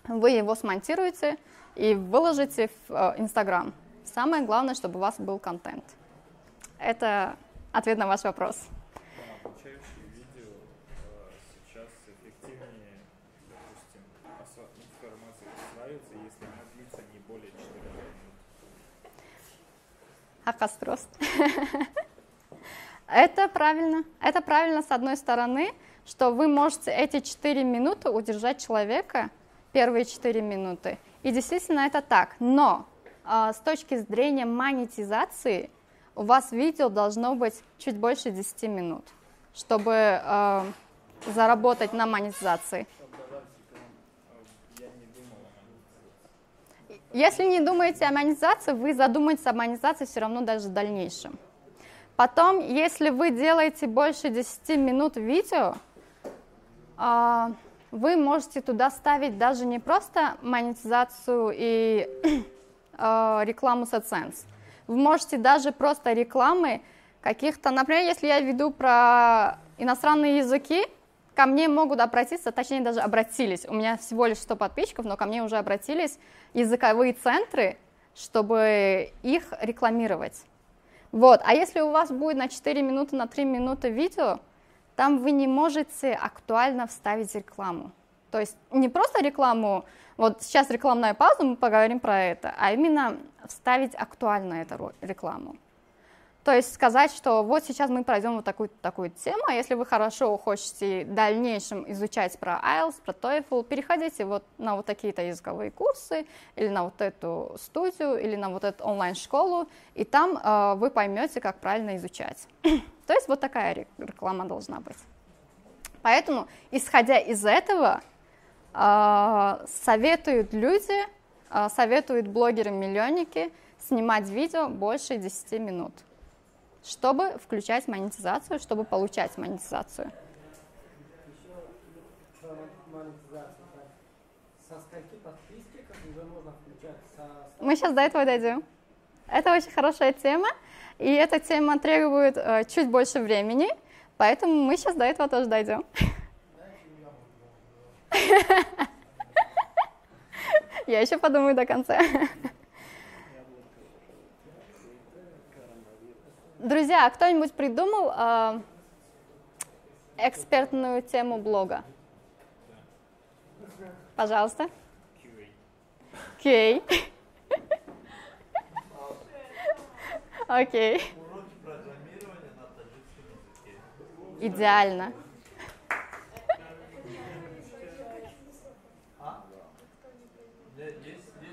вы его смонтируете и выложите в Instagram. Самое главное, чтобы у вас был контент. Это ответ на ваш вопрос. Обучающие видео сейчас эффективнее, допустим, информация усваивается, если она длится не более 4 минут. Хакастрост. Это правильно. Это правильно с одной стороны, что вы можете эти 4 минуты удержать человека, первые 4 минуты. И действительно это так. Но с точки зрения монетизации у вас видео должно быть чуть больше 10 минут, чтобы заработать на монетизации. Если не думаете о монетизации, вы задумаетесь о монетизации все равно даже в дальнейшем. Потом, если вы делаете больше 10 минут видео, вы можете туда ставить даже не просто монетизацию и рекламу с AdSense. Вы можете даже просто рекламы каких-то, например, если я веду про иностранные языки, ко мне могут обратиться, точнее даже обратились, у меня всего лишь 100 подписчиков, но ко мне уже обратились языковые центры, чтобы их рекламировать. Вот. А если у вас будет на 4 минуты, на 3 минуты видео, там вы не можете актуально вставить рекламу. То есть не просто рекламу, вот сейчас рекламная пауза, мы поговорим про это, а именно вставить актуально эту рекламу. То есть сказать, что вот сейчас мы пройдем вот такую тему, а если вы хорошо хотите в дальнейшем изучать про IELTS, про TOEFL, переходите вот на вот такие-то языковые курсы, или на вот эту студию, или на вот эту онлайн-школу, и там вы поймете, как правильно изучать. То есть вот такая реклама должна быть. Поэтому, исходя из этого, советуют люди, советуют блогеры-миллионники снимать видео больше 10 минут, чтобы включать монетизацию, чтобы получать монетизацию. Еще про монетизацию. Со скольки подписчиков уже можно включать? Мы сейчас до этого дойдем. Это очень хорошая тема, и эта тема требует чуть больше времени, поэтому мы сейчас до этого тоже дойдем. Я еще подумаю до конца. Друзья, а кто-нибудь придумал экспертную тему блога? Пожалуйста. QA. Окей. Уроки программирования на таджикском языке. Идеально.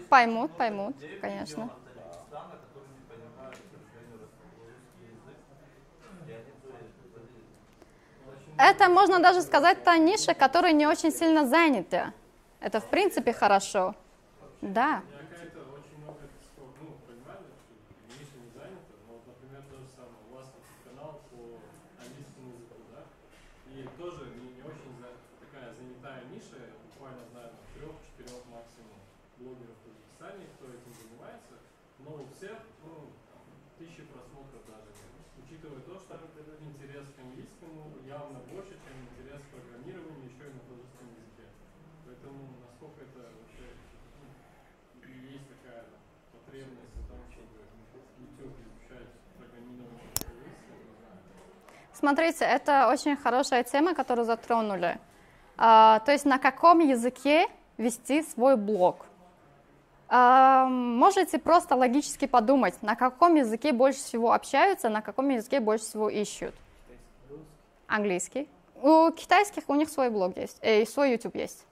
Поймут, конечно. Это можно даже сказать та ниша, которая не очень сильно занята. Это в принципе хорошо. Да. Какая-то очень много понимали, что ниша не занята, но вот, например, то же самое, у вас канал по английскому языку, да, и тоже не очень такая занятая ниша, я буквально знаю 3-4 максимум блогеров в Казахстане, кто этим занимается, но у всех, 1000 просмотров даже нет. Учитывая то, что интерес к английскому явно больше, чем интерес к программированию еще и на таджикском языке. Поэтому насколько это вообще есть такая потребность в том, чтобы YouTube изучать программирование по-английски, не знаю. Смотрите, это очень хорошая тема, которую затронули. То есть на каком языке вести свой блог? Можете просто логически подумать, на каком языке больше всего общаются, на каком языке больше всего ищут. Английский. У китайских у них свой блог есть, свой YouTube есть.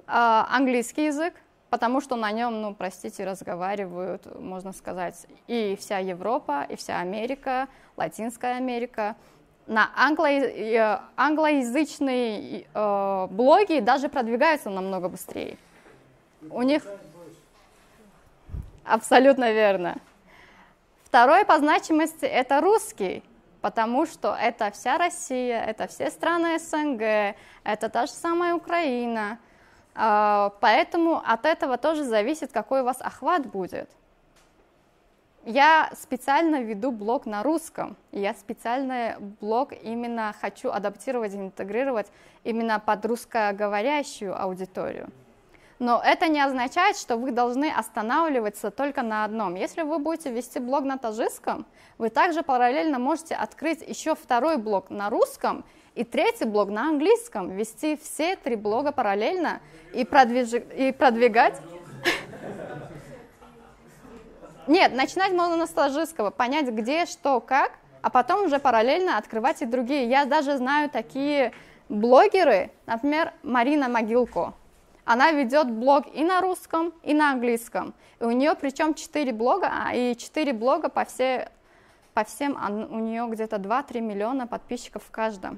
Английский язык, потому что на нем, простите, разговаривают, можно сказать, и вся Европа, и вся Америка, Латинская Америка. На англоязычные блоги даже продвигаются намного быстрее. У них... Абсолютно верно. Второй по значимости это русский, потому что это вся Россия, это все страны СНГ, это та же самая Украина. Поэтому от этого тоже зависит, какой у вас охват будет. Я специально веду блог на русском, и я специально блог именно хочу адаптировать, интегрировать именно под русскоговорящую аудиторию. Но это не означает, что вы должны останавливаться только на одном. Если вы будете вести блог на таджикском, вы также параллельно можете открыть еще второй блог на русском и третий блог на английском, вести все 3 блога параллельно и продвигать. Нет, начинать можно с таджикского, понять, где, что, как, а потом уже параллельно открывать и другие. Я даже знаю такие блогеры, например, Марина Могилко. Она ведет блог и на русском, и на английском. И у нее причем 4 блога, и 4 блога по всем, у нее где-то 2-3 миллиона подписчиков в каждом.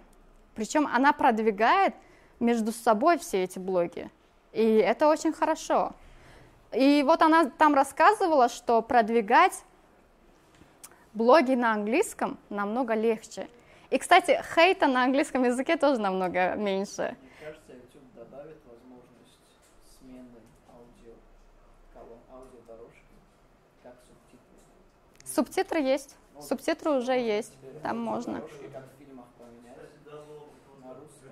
Причем она продвигает между собой все эти блоги. И это очень хорошо. И вот она там рассказывала, что продвигать блоги на английском намного легче. И, кстати, хейта на английском языке тоже намного меньше. Мне кажется, YouTube добавит возможность смены аудиодорожки, как субтитры. Субтитры есть. Субтитры уже есть. Там можно. Дорожки, как в фильмах поменять на русском,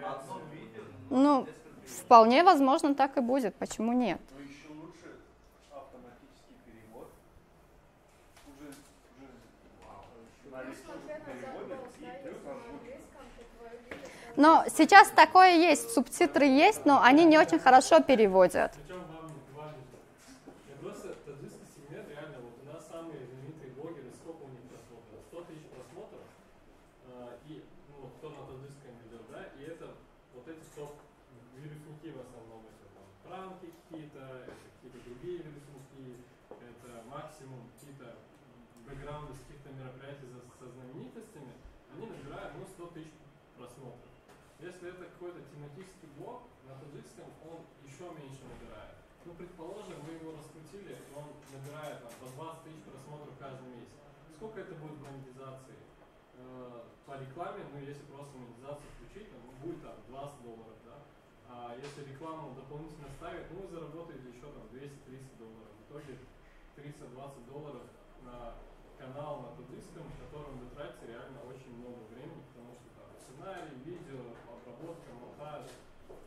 на английском. Ну, вполне возможно, так и будет. Почему нет? Но еще лучше автоматический перевод. Уже на рисунок переводит и плюс озвучивает. Но сейчас такое есть, субтитры есть, но они не очень хорошо переводят. Причем вам не важно. Я просто таджикский сегмент, реально, вот у нас самые знаменитые блогеры, сколько у них просмотров? 100 тысяч просмотров, и ну, кто на таджикском ведет, да, и это вот эти вирусники в основном, это там пранки какие-то, это какие-то другие вирусники, это максимум какие-то бэкграунды с каких-то мероприятий со знаменитостями, они набирают 100 тысяч просмотров. Если это какой-то тематический блог, на таджикском он еще меньше набирает. Ну, предположим, вы его раскрутили, он набирает там, по 20 тысяч просмотров каждый месяц. Сколько это будет монетизации? По рекламе, ну, если просто монетизацию включить, там, будет там $20, да? А если рекламу дополнительно ставить, ну, вы заработаете еще там $200-300. В итоге $30-20 на канал на таджикском, в котором вы тратите реально очень много времени, потому что там сценарий, видео, обработка, монтаж,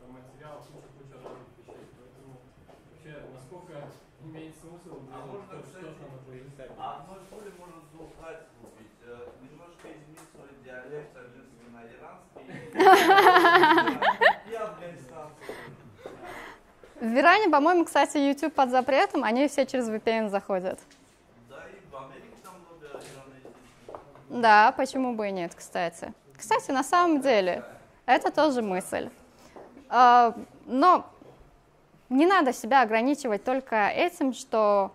материал, куча разных вещей. Поэтому вообще, насколько имеет смысл делать что-то на таджикском? Одной пули можно двух зайцев убить. Немножко изменить свой диалект таджикский на иранский и афганистанский. В Иране, по-моему, кстати, YouTube под запретом, они все через VPN заходят. Да, и в Америке там много ираноязычных. Да, почему бы и нет, кстати. Кстати, на самом деле, это тоже мысль. Но не надо себя ограничивать только этим, что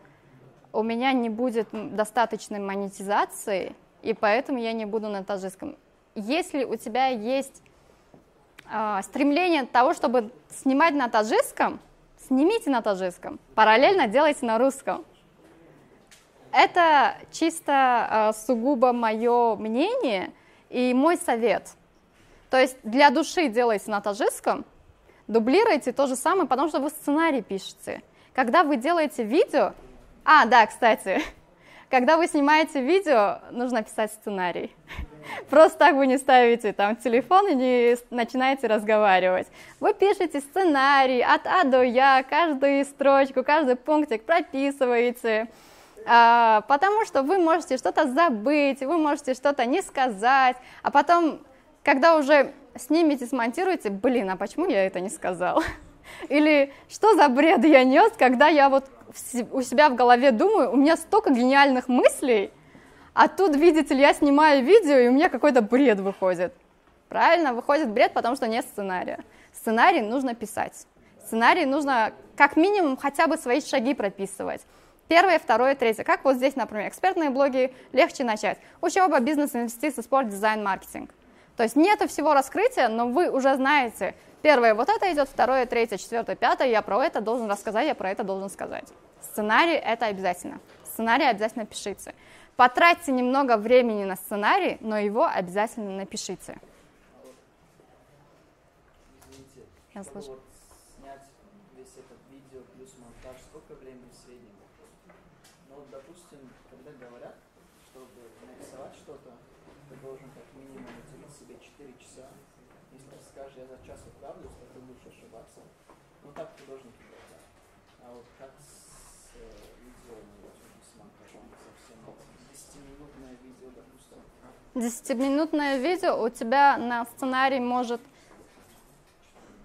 у меня не будет достаточной монетизации, и поэтому я не буду на таджикском. Если у тебя есть стремление того, чтобы снимать на таджикском, снимите на таджикском, параллельно делайте на русском. Это чисто сугубо мое мнение и мой совет. То есть для души делайте на таджикском, дублируйте то же самое, потому что вы сценарий пишете. Когда вы делаете видео... да, кстати, когда вы снимаете видео, нужно писать сценарий. Просто так вы не ставите там телефон и не начинаете разговаривать. Вы пишете сценарий от А до Я, каждую строчку, каждый пунктик прописываете, потому что вы можете что-то забыть, вы можете что-то не сказать, а потом, когда уже снимете, смонтируете, а почему я это не сказал? Или что за бред я нес, когда я вот у себя в голове думаю, у меня столько гениальных мыслей, а тут, видите ли, я снимаю видео, и у меня какой-то бред выходит. Правильно, выходит бред, потому что нет сценария. Сценарий нужно писать. Сценарий нужно как минимум хотя бы свои шаги прописывать. Первое, второе, третье. Как вот здесь, например, экспертные блоги, легче начать. Учеба, бизнес, инвестиции, спорт, дизайн, маркетинг. То есть нету всего раскрытия, но вы уже знаете. Первое, вот это идет, второе, третье, четвертое, пятое, я про это должен рассказать, я про это должен сказать. Сценарий — это обязательно. Сценарий обязательно пишите. Потратьте немного времени на сценарий, но его обязательно напишите. Извините, Я чтобы слышу. вот снять весь этот видео плюс монтаж, сколько времени в среднем? Ну вот, допустим, когда говорят, чтобы нарисовать что-то, ты должен как минимум уделить себе 4 часа. Если ты скажешь, я за час управлюсь, то ты будешь ошибаться. Ну так художники говорят. А вот как с видео, с монтажом, со всем этим? 10-минутное видео, допустим. 10-минутное видео у тебя на сценарий может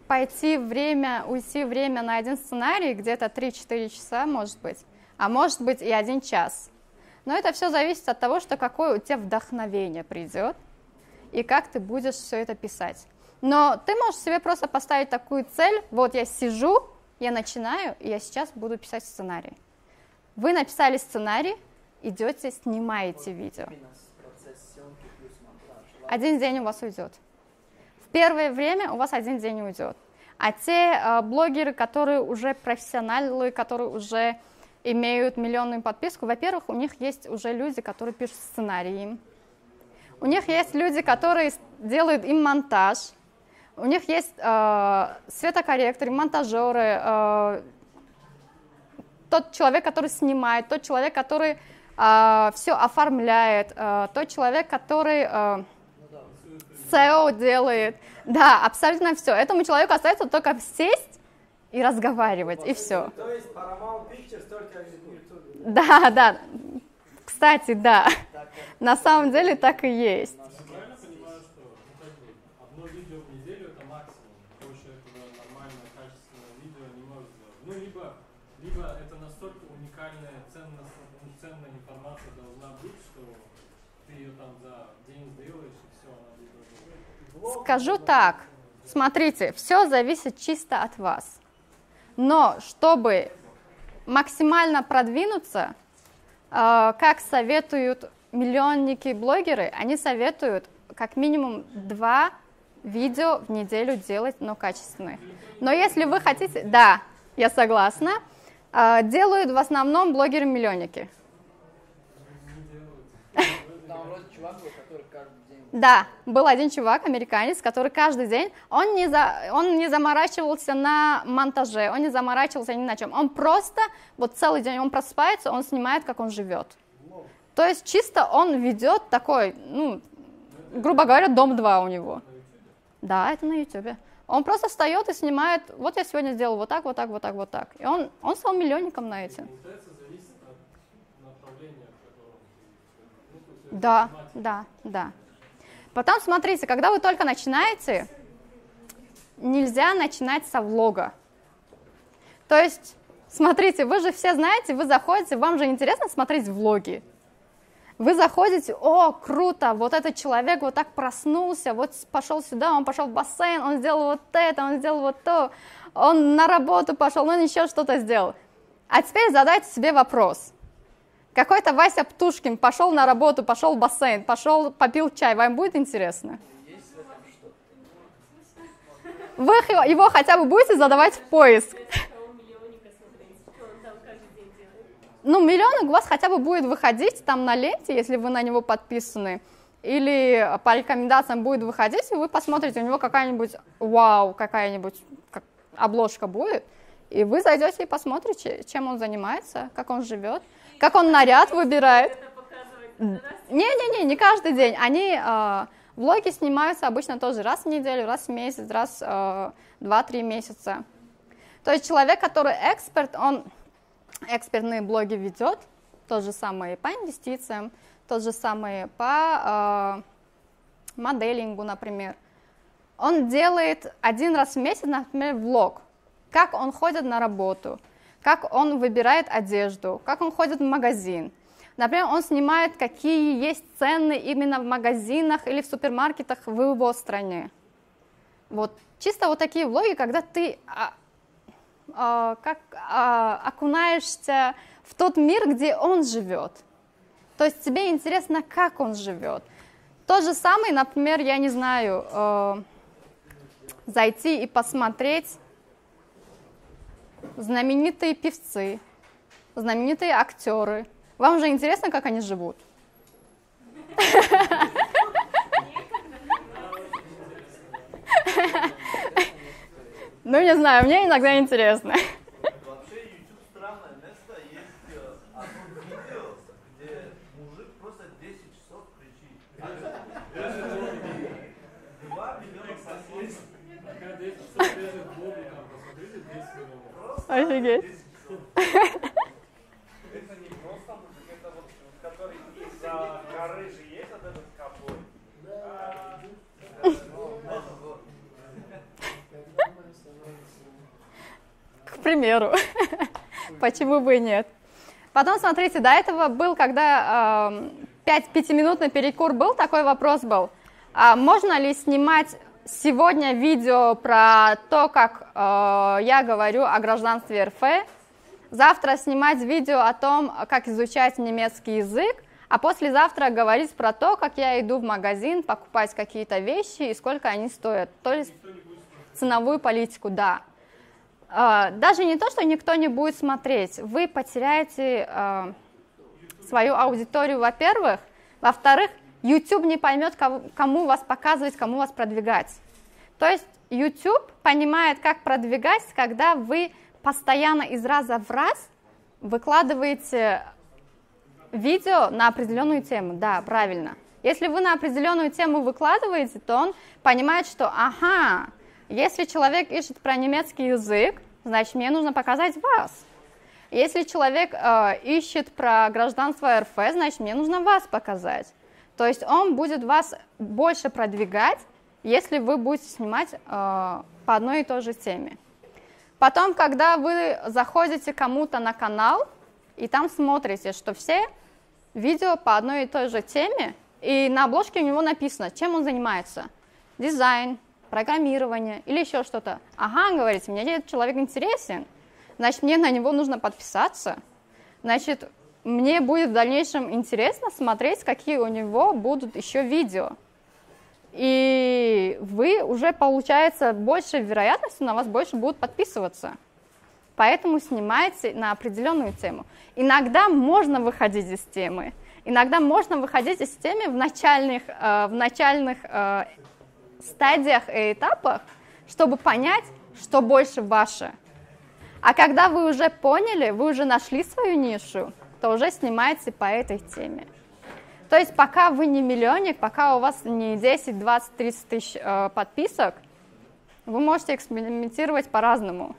уйти время на один сценарий, где-то 3-4 часа, может быть, а может быть и 1 час. Но это все зависит от того, что какое у тебя вдохновение придет и как ты будешь все это писать. Но ты можешь себе просто поставить такую цель: вот я сижу, я начинаю, и я сейчас буду писать сценарий. Вы написали сценарий, идете, снимаете видео. Именно процесс съемки плюс монтаж. 1 день у вас уйдет. В первое время у вас 1 день уйдет. А те блогеры, которые уже профессионалы, которые уже имеют миллионную подписку, во-первых, у них есть уже люди, которые пишут сценарии. У них есть люди, которые делают им монтаж. У них есть светокорректоры, монтажеры, тот человек, который снимает, тот человек, который все оформляет, тот человек, который SEO делает. Да, абсолютно все. Этому человеку остается только сесть и разговаривать, и все. То есть Paramount Pictures только в YouTube. Да, да. Кстати, да. На самом деле так и есть. Я правильно понимаю, что одно видео в неделю это максимум? Больше этого нормальное, качественное видео не может сделать. Ну, либо это настолько уникальная, ценная информация должна быть, что ты ее там за день сделаешь, и все, она будет готова. Скажу так. Смотрите, все зависит чисто от вас. Но чтобы максимально продвинуться, как советуют миллионники-блогеры, они советуют как минимум 2 видео в неделю делать, но качественные. Но если вы хотите... Да, я согласна. Делают в основном блогеры-миллионники. Там вроде чувак был, который каждый день... Да, был один чувак, американец, который каждый день, он не заморачивался на монтаже, он не заморачивался ни на чем. Он просто, вот целый день он просыпается, он снимает, как он живет. То есть чисто он ведет такой, ну, грубо говоря, дом 2 у него. Да, это на ютубе. Он просто встает и снимает, вот я сегодня сделал вот так, вот так, вот так, вот так. И он стал миллионником на этим. Получается, зависит от направления, в котором ты... Да, да, да. Потом, смотрите, когда вы только начинаете, нельзя начинать со влога. То есть, смотрите, вы же все знаете, вы заходите, вам же интересно смотреть влоги. Вы заходите, о, круто, вот этот человек вот так проснулся, вот пошел сюда, он пошел в бассейн, он сделал вот это, он сделал вот то, он на работу пошел, он еще что-то сделал. А теперь задайте себе вопрос. Какой-то Вася Птушкин пошел на работу, пошел в бассейн, пошел, попил чай, вам будет интересно? Есть в этом что-то? Вы его хотя бы будете задавать в поиск? Ну, миллионник у вас хотя бы будет выходить там на ленте, если вы на него подписаны, или по рекомендациям будет выходить, и вы посмотрите, у него какая-нибудь, вау, какая-нибудь обложка будет, и вы зайдете и посмотрите, чем он занимается, как он живет, как он наряд выбирает. Не каждый день. Они, влоги снимаются обычно тоже раз в неделю, раз в месяц, раз в 2-3 месяца. То есть человек, который эксперт, он экспертные блоги ведет, то же самое по инвестициям, то же самое по моделингу, например. Он делает 1 раз в месяц, например, влог, как он ходит на работу, как он выбирает одежду, как он ходит в магазин. Например, он снимает, какие есть цены именно в магазинах или в супермаркетах в его стране. Вот чисто вот такие влоги, когда ты окунаешься в тот мир, где он живет. То есть тебе интересно, как он живет. То же самое, например, я не знаю, зайти и посмотреть знаменитые певцы, знаменитые актеры. Вам же интересно, как они живут? Ну, не знаю, мне иногда интересно. Вообще YouTube странное место. Есть одно видео, где мужик просто 10 часов кричит. 2 миллиона просмотров. Пока 10 часов лежит в блоге, там, посмотрите 10 миллионов. Офигеть. Это не просто мужик, это вот, который из-за горы же есть вот этот ковбой. К примеру. Почему бы и нет? Потом, смотрите, до этого был, когда 5-минутный перекур был, такой вопрос был. Можно ли снимать сегодня видео про то, как я говорю о гражданстве РФ, завтра снимать видео о том, как изучать немецкий язык, а послезавтра говорить про то, как я иду в магазин покупать какие-то вещи и сколько они стоят. То есть ценовую политику, да. Даже не то, что никто не будет смотреть, вы потеряете свою аудиторию, во-первых. Во-вторых, YouTube не поймет, кому вас показывать, кому вас продвигать. То есть YouTube понимает, как продвигать, когда вы постоянно из раза в раз выкладываете видео на определенную тему. Да, правильно. Если вы на определенную тему выкладываете, то он понимает, что, ага, если человек ищет про немецкий язык, значит, мне нужно показать вас. Если человек ищет про гражданство РФ, значит, мне нужно вас показать. То есть он будет вас больше продвигать, если вы будете снимать по одной и той же теме. Потом, когда вы заходите кому-то на канал, и там смотрите, что все видео по одной и той же теме, и на обложке у него написано, чем он занимается. Дизайн, программирование или еще что-то. Ага, говорите, мне этот человек интересен, значит, мне на него нужно подписаться, значит, мне будет в дальнейшем интересно смотреть, какие у него будут еще видео. И вы уже, получается, больше вероятности на вас больше будут подписываться. Поэтому снимайте на определенную тему. Иногда можно выходить из темы. Иногда можно выходить из темы в начальных стадиях и этапах, чтобы понять, что больше ваше. А когда вы уже поняли, вы уже нашли свою нишу, то уже снимайте по этой теме. То есть пока вы не миллионник, пока у вас не 10, 20, 30 тысяч подписок, вы можете экспериментировать по-разному.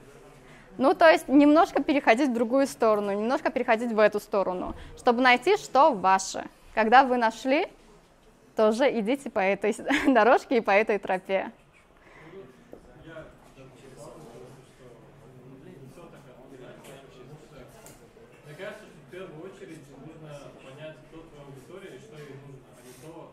Ну, то есть немножко переходить в другую сторону, немножко переходить в эту сторону, чтобы найти, что ваше. Когда вы нашли, то уже идите по этой дорожке и по этой тропе. Мне кажется, что в первую очередь нужно понять, кто твоя аудитория и что ей нужно, а не то,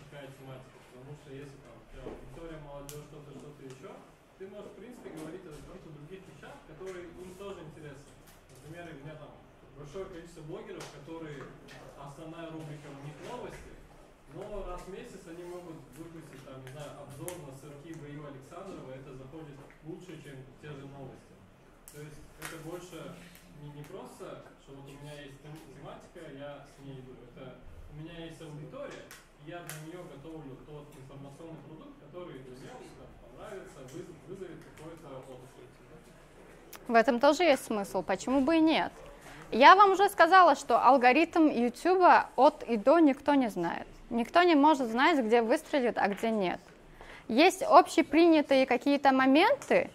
какая тематика. Потому что если там аудитория, молодежь, что-то еще, ты можешь, в принципе, говорить о каких-то других вещах, которые им тоже интересны. Например, у меня там большое количество блогеров, которые основная рубрика у них новости, но раз в месяц они могут выпустить, там, не знаю, обзор на сырки Б.Ю. Александрова, это заходит лучше, чем те же новости. То есть это больше не просто, что вот у меня есть тематика, я с ней иду. Это у меня есть аудитория, и я для нее готовлю тот информационный продукт, который для меня понравится, вызовет какой-то отклик. В этом тоже есть смысл, почему бы и нет. Я вам уже сказала, что алгоритм YouTube от и до никто не знает. Никто не может знать, где выстрелит, а где нет. Есть общепринятые какие-то моменты,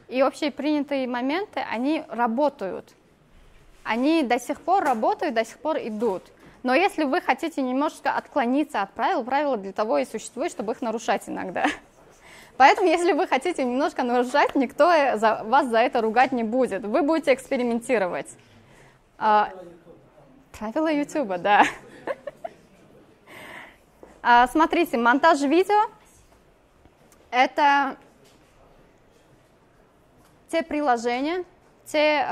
и общепринятые моменты, они работают. Они до сих пор работают, до сих пор идут. Но если вы хотите немножко отклониться от правил, правила для того и существуют, чтобы их нарушать иногда. Поэтому, если вы хотите немножко нарушать, никто вас за это ругать не будет. Вы будете экспериментировать. Правила YouTube, да. Смотрите, монтаж видео – это те приложения, те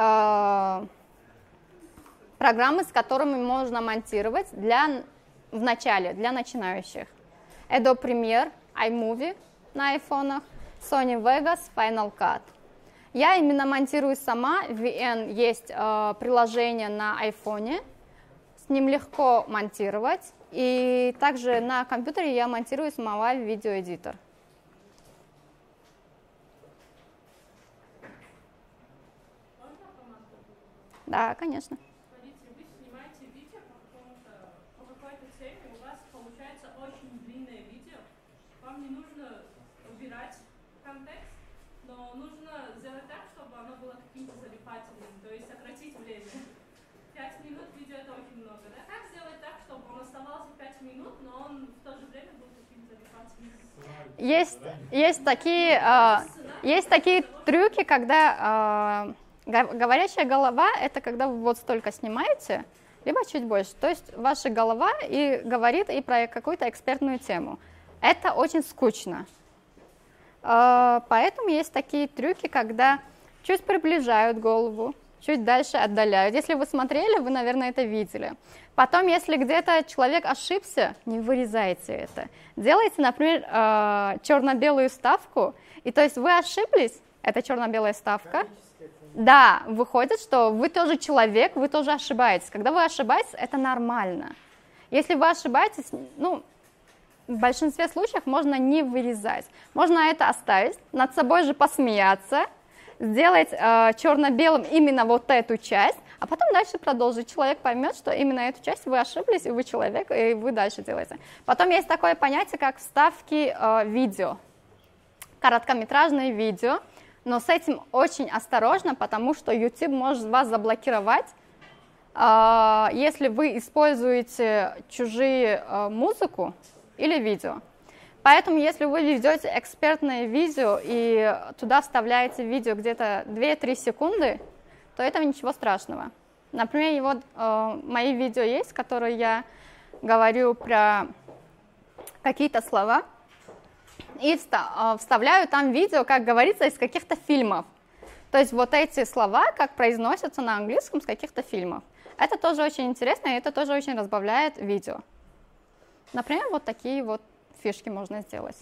программы, с которыми можно монтировать в начале, для начинающих. Adobe Premiere, iMovie на айфонах, Sony Vegas, Final Cut. Я именно монтирую сама, VN есть приложение на айфоне, с ним легко монтировать, И также на компьютере я монтирую сама видеоэдитор. Да, конечно. Смотрите, вы снимаете видео по какой-то теме, у вас получается очень длинное видео. Вам не нужно убирать контекст, но нужно сделать так, чтобы оно было каким-то залипательным, то есть сократить время. 5 минут видео это очень много, да? Как сделать так, чтобы он оставался 5 минут, но он в то же время был каким-то залипательным? Есть такие трюки, когда говорящая голова — это когда вы вот столько снимаете, либо чуть больше. То есть ваша голова и говорит и про какую-то экспертную тему. Это очень скучно. Поэтому есть такие трюки, когда чуть приближают голову, чуть дальше отдаляют. Если вы смотрели, вы, наверное, это видели. Потом, если где-то человек ошибся, не вырезайте это. Делайте, например, черно-белую вставку. И то есть вы ошиблись, это черно-белая вставка. Да, выходит, что вы тоже человек, вы тоже ошибаетесь. Когда вы ошибаетесь, это нормально. Если вы ошибаетесь, в большинстве случаев можно не вырезать. Можно это оставить, над собой же посмеяться, сделать черно-белым именно вот эту часть, а потом дальше продолжить. Человек поймет, что именно эту часть вы ошиблись, и вы человек, и вы дальше делаете. Потом есть такое понятие, как вставки видео, короткометражные видео. Но с этим очень осторожно, потому что YouTube может вас заблокировать, если вы используете чужие музыку или видео. Поэтому, если вы ведете экспертное видео и туда вставляете видео где-то 2-3 секунды, то этого ничего страшного. Например, мои видео есть, в которые я говорю про какие-то слова, и вставляю там видео, как говорится, из каких-то фильмов. То есть вот эти слова, как произносятся на английском с каких-то фильмов. Это тоже очень интересно, и это тоже очень разбавляет видео. Например, вот такие вот фишки можно сделать.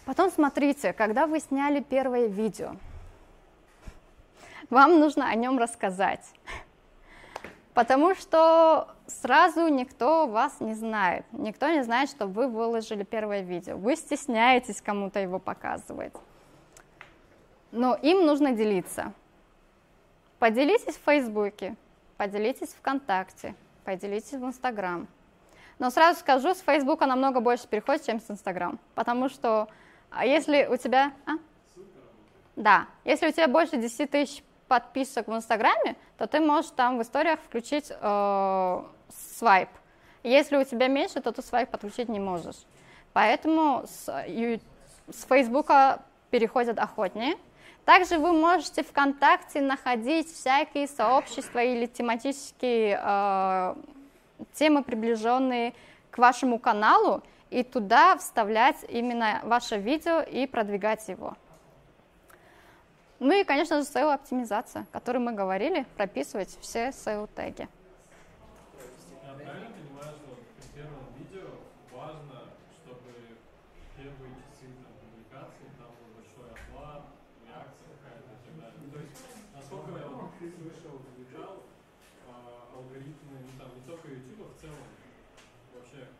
Потом смотрите, когда вы сняли первое видео, вам нужно о нем рассказать, потому что сразу никто вас не знает. Никто не знает, что вы выложили первое видео. Вы стесняетесь кому-то его показывать. Но им нужно делиться. Поделитесь в Фейсбуке, поделитесь в ВКонтакте, поделитесь в Инстаграм. Но сразу скажу, с Фейсбука намного больше переходит, чем с Инстаграм, потому что если у тебя... Да, если у тебя больше 10 тысяч подписок в Инстаграме, то ты можешь там в историях включить свайп. Если у тебя меньше, то ты свайп подключить не можешь. Поэтому с Фейсбука переходят охотнее. Также вы можете ВКонтакте находить всякие сообщества или тематические темы, приближенные к вашему каналу, и туда вставлять именно ваше видео и продвигать его. Ну и, конечно же, SEO-оптимизация, о которой мы говорили, прописывать все SEO-теги. Я правильно понимаю, что при первом видео важно, чтобы первые часы публикации там был большой охват, реакция какая-то и так далее. То есть, насколько я слышал, изучал алгоритмы, не только YouTube, а в целом, вообще,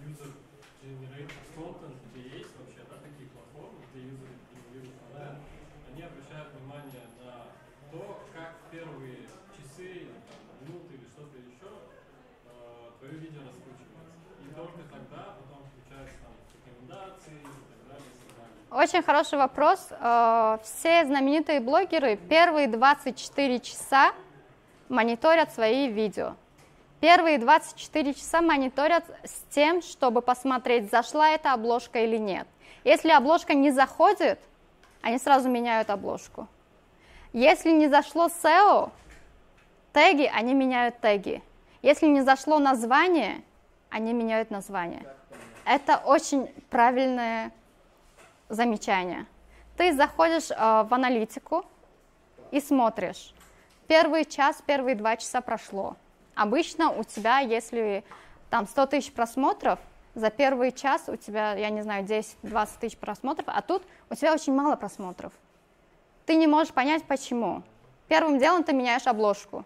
user-generated content, где есть вообще такие платформы, где юзеры генерируют контент, они обращают внимание на то, как в первые часы, минуты или что-то еще твое видео раскручивается. И только тогда потом включаются там рекомендации и так далее, и так далее. Очень хороший вопрос. Все знаменитые блогеры первые 24 часа мониторят свои видео. Первые 24 часа мониторят с тем, чтобы посмотреть, зашла эта обложка или нет. Если обложка не заходит, они сразу меняют обложку. Если не зашло SEO, теги, они меняют теги. Если не зашло название, они меняют название. Это очень правильное замечание. Ты заходишь в аналитику и смотришь. Первый час, первые 2 часа прошло. Обычно у тебя, если там 100 тысяч просмотров, за первый час у тебя, я не знаю, 10-20 тысяч просмотров, а тут у тебя очень мало просмотров. Ты не можешь понять, почему. Первым делом ты меняешь обложку.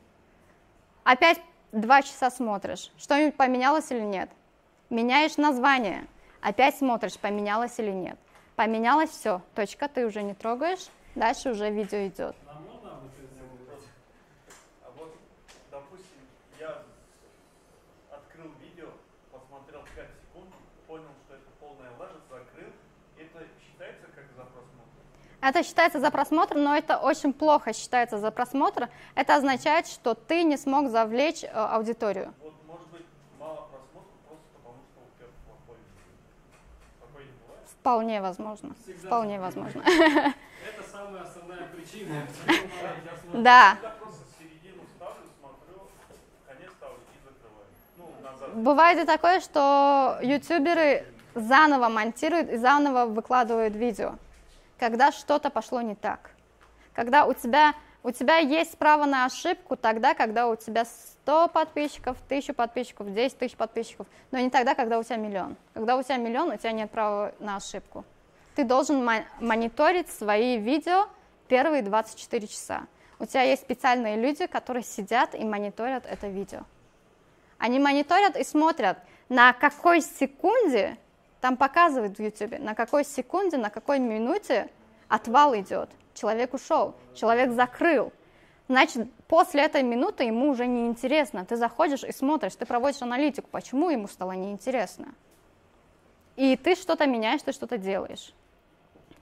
Опять 2 часа смотришь, что-нибудь поменялось или нет. Меняешь название, опять смотришь, поменялось или нет. Поменялось, все, точка, ты уже не трогаешь, дальше уже видео идет. А вот, допустим, я открыл видео, посмотрел 5 секунд, понял, что это полная лажа, закрыл. Это считается как за просмотр? Это считается за просмотр, но это очень плохо считается за просмотр. Это означает, что ты не смог завлечь аудиторию. Вот, может быть, мало просмотров просто потому, что у тебя плохой видео. Такое не бывает? Вполне возможно. Всегда Вполне возможно. Это самая основная причина. Да. Я просто середину ставлю, смотрю, конец ставлю и закрываю. Ну, назад. Бывает и такое, что ютуберы заново монтируют и заново выкладывают видео, когда что-то пошло не так. Когда у тебя есть право на ошибку тогда, когда у тебя 100 подписчиков, 1000 подписчиков, 10 тысяч подписчиков, но не тогда, когда у тебя 1 000 000. Когда у тебя 1 000 000, у тебя нет права на ошибку. Ты должен мониторить свои видео первые 24 часа. У тебя есть специальные люди, которые сидят и мониторят это видео. Они мониторят и смотрят, на какой секунде, там показывают в YouTube, на какой секунде, на какой минуте отвал идет. Человек ушел, человек закрыл. Значит, после этой минуты ему уже неинтересно. Ты заходишь и смотришь, ты проводишь аналитику, почему ему стало неинтересно. И ты что-то меняешь, ты что-то делаешь.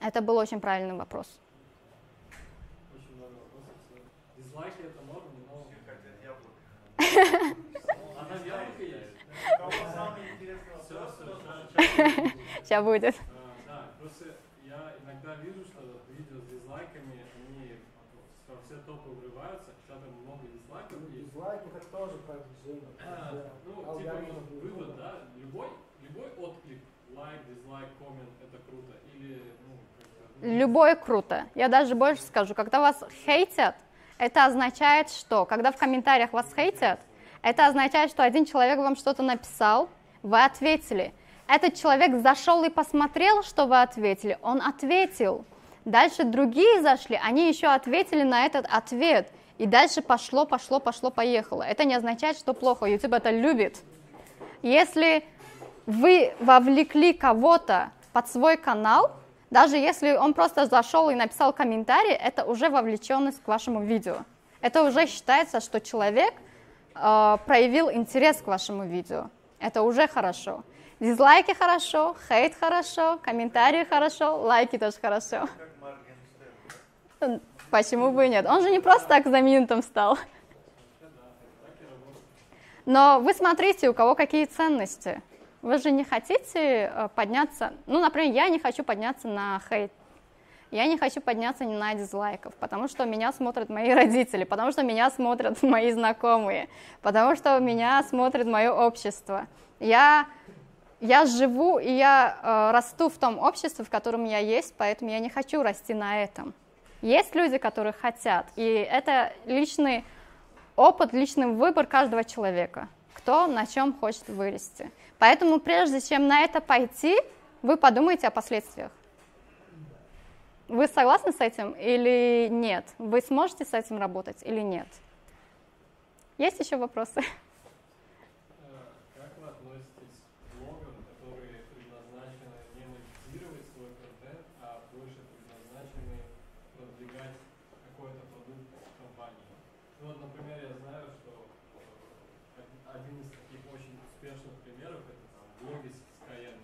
Это был очень правильный вопрос. Очень много вопросов. Дизлайки это норм, но... Все хотят яблоко. Она в яблоке есть. У кого самый интересный вопрос? Сейчас будет. Да, просто я иногда вижу, что видео с дизлайками, они во все топы врываются, когда там много дизлайков. И... Дизлайк это тоже продвижение. Ну, типа вывод, да, любой отклик, лайк, дизлайк, коммент, это круто. Или, Любое круто. Я даже больше скажу, когда вас хейтят, это означает, что, когда в комментариях вас хейтят, это означает, что один человек вам что-то написал, вы ответили. Этот человек зашел и посмотрел, что вы ответили, он ответил. Дальше другие зашли, они еще ответили на этот ответ. И дальше пошло, поехало. Это не означает, что плохо, YouTube это любит. Если вы вовлекли кого-то под свой канал, даже если он просто зашел и написал комментарий, это уже вовлеченность к вашему видео. Это уже считается, что человек проявил интерес к вашему видео. Это уже хорошо. Дизлайки хорошо, хейт хорошо, комментарии хорошо, лайки тоже хорошо. Почему бы и нет? Он же не просто так за минутом встал. Но вы смотрите, у кого какие ценности. Вы же не хотите подняться... Ну, например, я не хочу подняться на хейт. Я не хочу подняться ни на дизлайков, потому что меня смотрят мои родители, потому что меня смотрят мои знакомые, потому что меня смотрит мое общество. Я живу и я расту в том обществе, в котором я есть, поэтому я не хочу расти на этом. Есть люди, которые хотят, и это личный опыт, личный выбор каждого человека, кто на чем хочет вырасти. Поэтому прежде чем на это пойти, вы подумайте о последствиях. Вы согласны с этим или нет? Вы сможете с этим работать или нет? Есть еще вопросы? Как вы относитесь к блогам, которые предназначены не монетизировать свой контент, а больше предназначены продвигать какой-то продукт компании? Ну, вот, например, я знаю, что один из таких очень успешных примеров это там, блоги с Skyeng.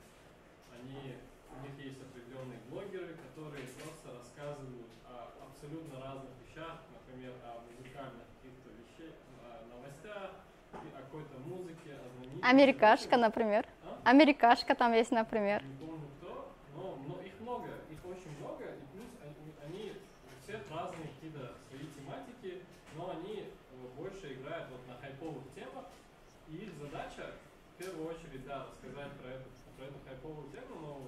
У них есть определенные блогеры, которые просто рассказывают о абсолютно разных вещах, например, о музыкальных каких-то вещах, о новостях, о какой-то музыке, о знаменитостях. Америкашка, например. Америкашка там есть, например. Не помню кто, но их много, их очень много, и плюс они все разные какие-то свои тематики, но они больше играют вот на хайповых темах, и их задача в первую очередь, да, рассказать про эту хайповую тему, но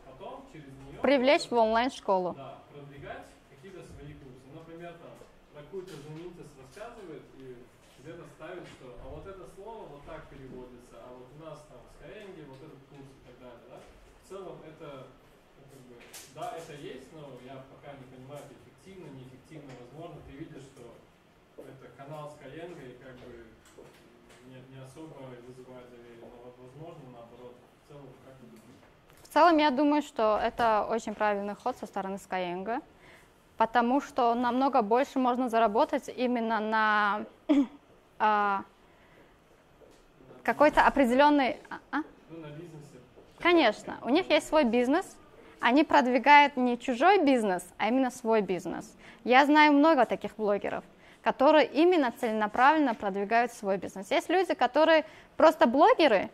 потом через нее... Привлечь в онлайн-школу. Да, продвигать какие-то свои курсы. Например, там, про какую-то знаменитость рассказывает и где-то ставит, что а вот это слово вот так переводится, а вот у нас там в Skyeng вот этот курс целом это, как бы, да, это есть, но я пока не понимаю, это эффективно, неэффективно, возможно. Ты видишь, что это канал с Skyeng, и как бы не особо вызывает доверие, но возможно, наоборот, в целом, как вы думаете? В целом, я думаю, что это очень правильный ход со стороны Skyeng, потому что намного больше можно заработать именно на какой-то определенный... Ну, на бизнесе. Конечно, у них есть свой бизнес, они продвигают не чужой бизнес, а именно свой бизнес. Я знаю много таких блогеров, которые именно целенаправленно продвигают свой бизнес. Есть люди, которые просто блогеры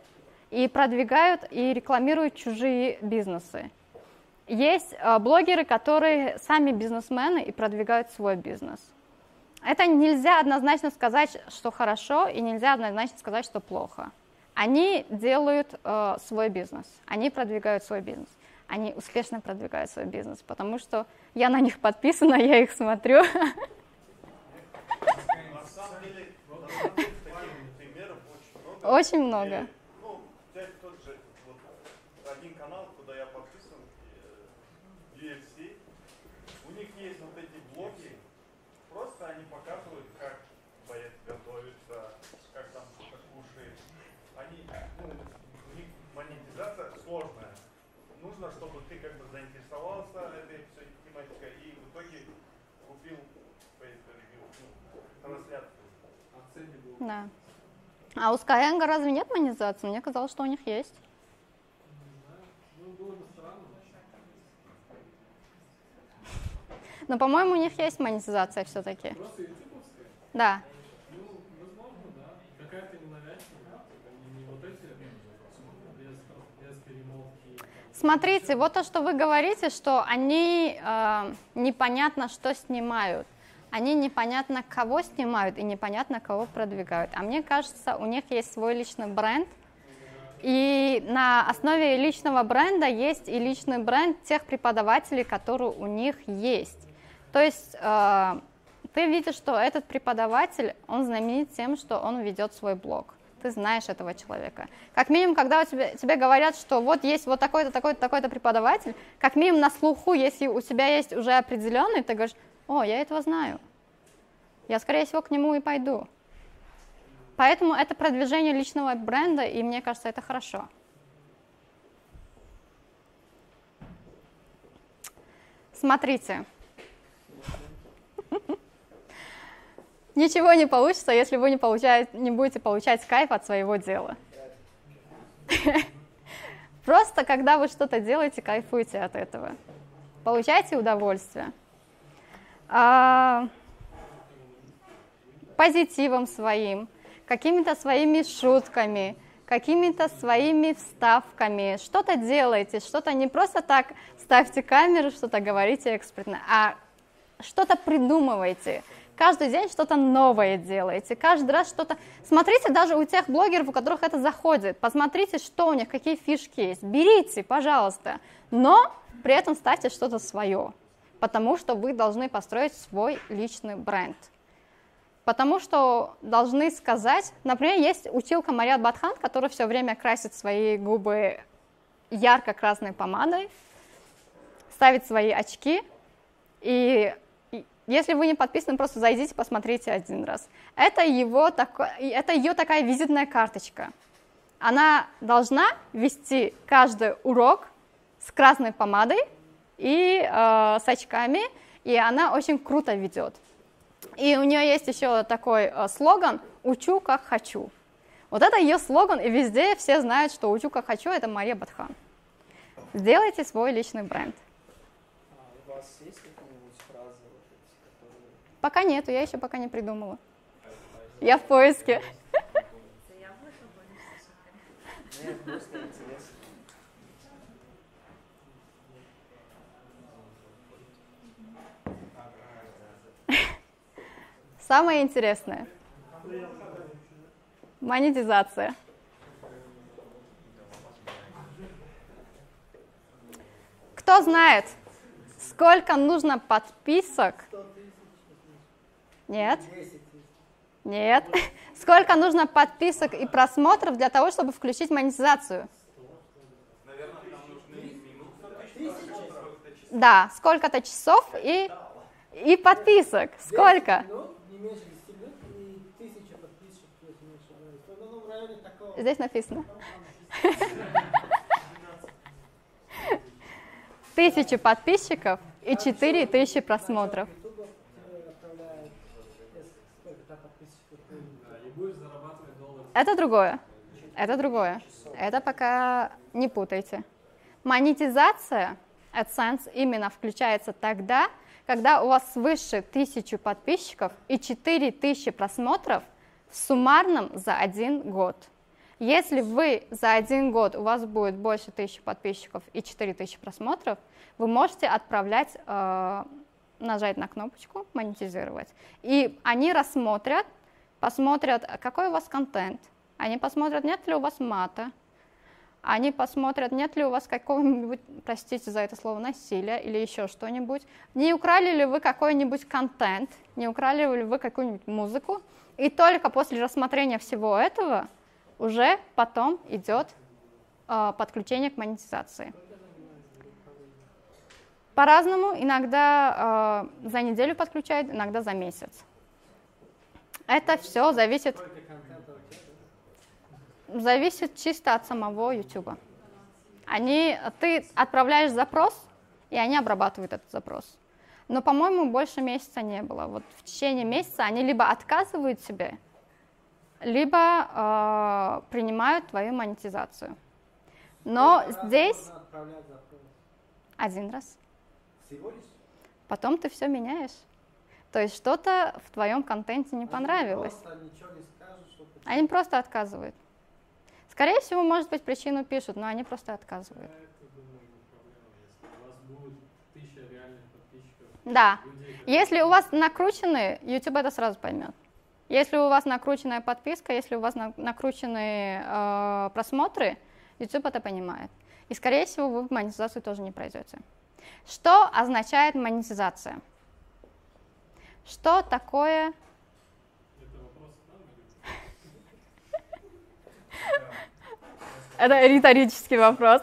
и продвигают и рекламируют чужие бизнесы. Есть блогеры, которые сами бизнесмены и продвигают свой бизнес. Это нельзя однозначно сказать, что хорошо, и нельзя однозначно сказать, что плохо. Они делают свой бизнес, они продвигают свой бизнес, они успешно продвигают свой бизнес, потому что я на них подписана, я их смотрю. На самом деле, таких примеров очень много. Очень много. Ну, взять тот же вот, один канал, куда я подписан, UFC, у них есть вот эти блоги, просто они показывают, как боец готовится, как там что-то кушает. Они, ну, у них монетизация сложная. Нужно, чтобы ты как бы заинтересовался этой всей тематикой и в итоге купил трансляцию. Да. А у Skyeng разве нет монетизации? Мне казалось, что у них есть. Ну, было бы странно. Но, по-моему, у них есть монетизация все-таки. Просто ютубовская? Да. Ну, возможно, да. Какая-то ненавязчивая. Не вот эти без перемолвки. Смотрите, вот то, что вы говорите, что они непонятно, что снимают. Они непонятно, кого снимают и непонятно, кого продвигают. А мне кажется, у них есть свой личный бренд. И на основе личного бренда есть и личный бренд тех преподавателей, которые у них есть. То есть ты видишь, что этот преподаватель, он знаменит тем, что он ведет свой блог. Ты знаешь этого человека. Как минимум, когда тебе говорят, что вот есть вот такой-то, такой-то, такой-то преподаватель, как минимум на слуху, если у тебя есть уже определенный, ты говоришь: о, я этого знаю. Я, скорее всего, к нему и пойду. Поэтому это продвижение личного бренда, и мне кажется, это хорошо. Смотрите. Ничего не получится, если вы не будете получать кайф от своего дела. Просто, когда вы что-то делаете, кайфуйте от этого. Получайте удовольствие. Позитивом своим, какими-то своими шутками, какими-то своими вставками. Что-то делайте, что-то не просто так ставьте камеру, что-то говорите экспертно, а что-то придумывайте. Каждый день что-то новое делаете, каждый раз что-то... Смотрите даже у тех блогеров, у которых это заходит, посмотрите, что у них, какие фишки есть. Берите, пожалуйста, но при этом ставьте что-то свое, потому что вы должны построить свой личный бренд. Потому что должны сказать, например, есть училка Мария Батхан, которая все время красит свои губы ярко-красной помадой, ставит свои очки, и если вы не подписаны, просто зайдите, посмотрите один раз. Это ее такая визитная карточка. Она должна вести каждый урок с красной помадой и с очками, и она очень круто ведет. И у нее есть еще такой слоган «Учу, как хочу». Вот это ее слоган, и везде все знают, что «Учу, как хочу» — это Мария Батхан. Сделайте свой личный бренд. У вас есть какие-нибудь фразы, вот эти, которые... Пока нету, я еще пока не придумала. Я в поиске. Нет, просто интересно. Самое интересное. Монетизация. Кто знает, сколько нужно подписок? Нет. Нет. Сколько нужно подписок и просмотров для того, чтобы включить монетизацию? Наверное, там нужны Да, сколько-то часов и подписок. Сколько? 10 минут, не меньше 10 минут и 1000 подписчиков, если не ошибаюсь. В одном районе такого. Здесь написано. 1000 подписчиков и 4000 просмотров. Это другое. Это другое. Это пока не путайте. Монетизация AdSense именно включается тогда, когда у вас свыше 1000 подписчиков и 4000 просмотров в суммарном за 1 год. Если вы за 1 год, у вас будет больше 1000 подписчиков и 4000 просмотров, вы можете отправлять, нажать на кнопочку «Монетизировать». И они рассмотрят, посмотрят, какой у вас контент. Они посмотрят, нет ли у вас мата. Они посмотрят, нет ли у вас какого-нибудь, простите за это слово, насилия или еще что-нибудь. Не украли ли вы какой-нибудь контент, не украли ли вы какую-нибудь музыку. И только после рассмотрения всего этого уже потом идет подключение к монетизации. По-разному, иногда за неделю подключают, иногда за месяц. Это все зависит чисто от самого YouTube. Ты отправляешь запрос, и они обрабатывают этот запрос. Но, по-моему, больше месяца не было. Вот в течение месяца они либо отказывают тебе, либо принимают твою монетизацию. Но здесь один раз. Всего лишь? Потом ты все меняешь. То есть что-то в твоем контенте не понравилось. Они просто отказывают. Скорее всего, может быть, причину пишут, но они просто отказывают. Да. Если у вас накручены, YouTube это сразу поймет. Если у вас накрученная подписка, если у вас накрученные просмотры, YouTube это понимает. И, скорее всего, вы монетизацию тоже не пройдете. Что означает монетизация? Что такое... Это риторический вопрос.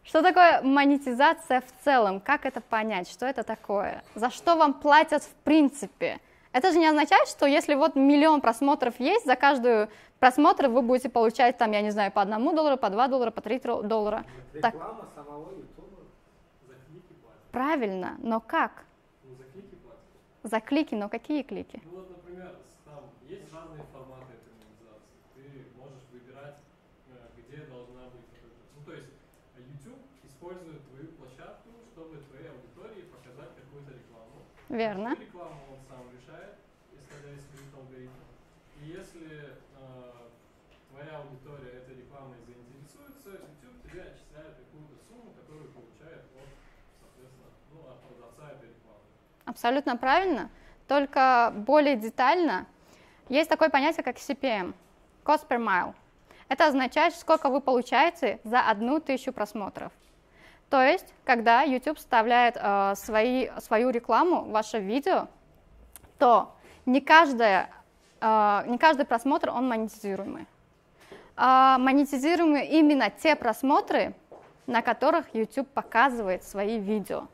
Что такое монетизация в целом? Как это понять? Что это такое? За что вам платят в принципе? Это же не означает, что если вот 1 миллион просмотров есть, за каждую просмотр вы будете получать, там, я не знаю, по $1, по $2, по $3. Реклама самого YouTube. За клики платят. Правильно, но как? Ну, за клики платят. За клики, но какие клики? Ну вот, например, там есть разные форматы этой монетизации. Ты можешь выбирать, где должна быть. Ну, то есть YouTube использует твою площадку, чтобы твоей аудитории показать какую-то рекламу. Верно. Какую рекламу он сам решает, исходя из своих алгоритмов. И если твоя аудитория этой рекламой заинтересуется, YouTube тебе отчисляет какую-то сумму, которую получает от, соответственно, от продавца этой рекламы. Абсолютно правильно, только более детально. Есть такое понятие, как CPM, Cost per Mile. Это означает, сколько вы получаете за 1000 просмотров. То есть, когда YouTube вставляет свою рекламу в ваше видео, то не каждый просмотр, он монетизируемый. Монетизируемы именно те просмотры, на которых YouTube показывает свои видео.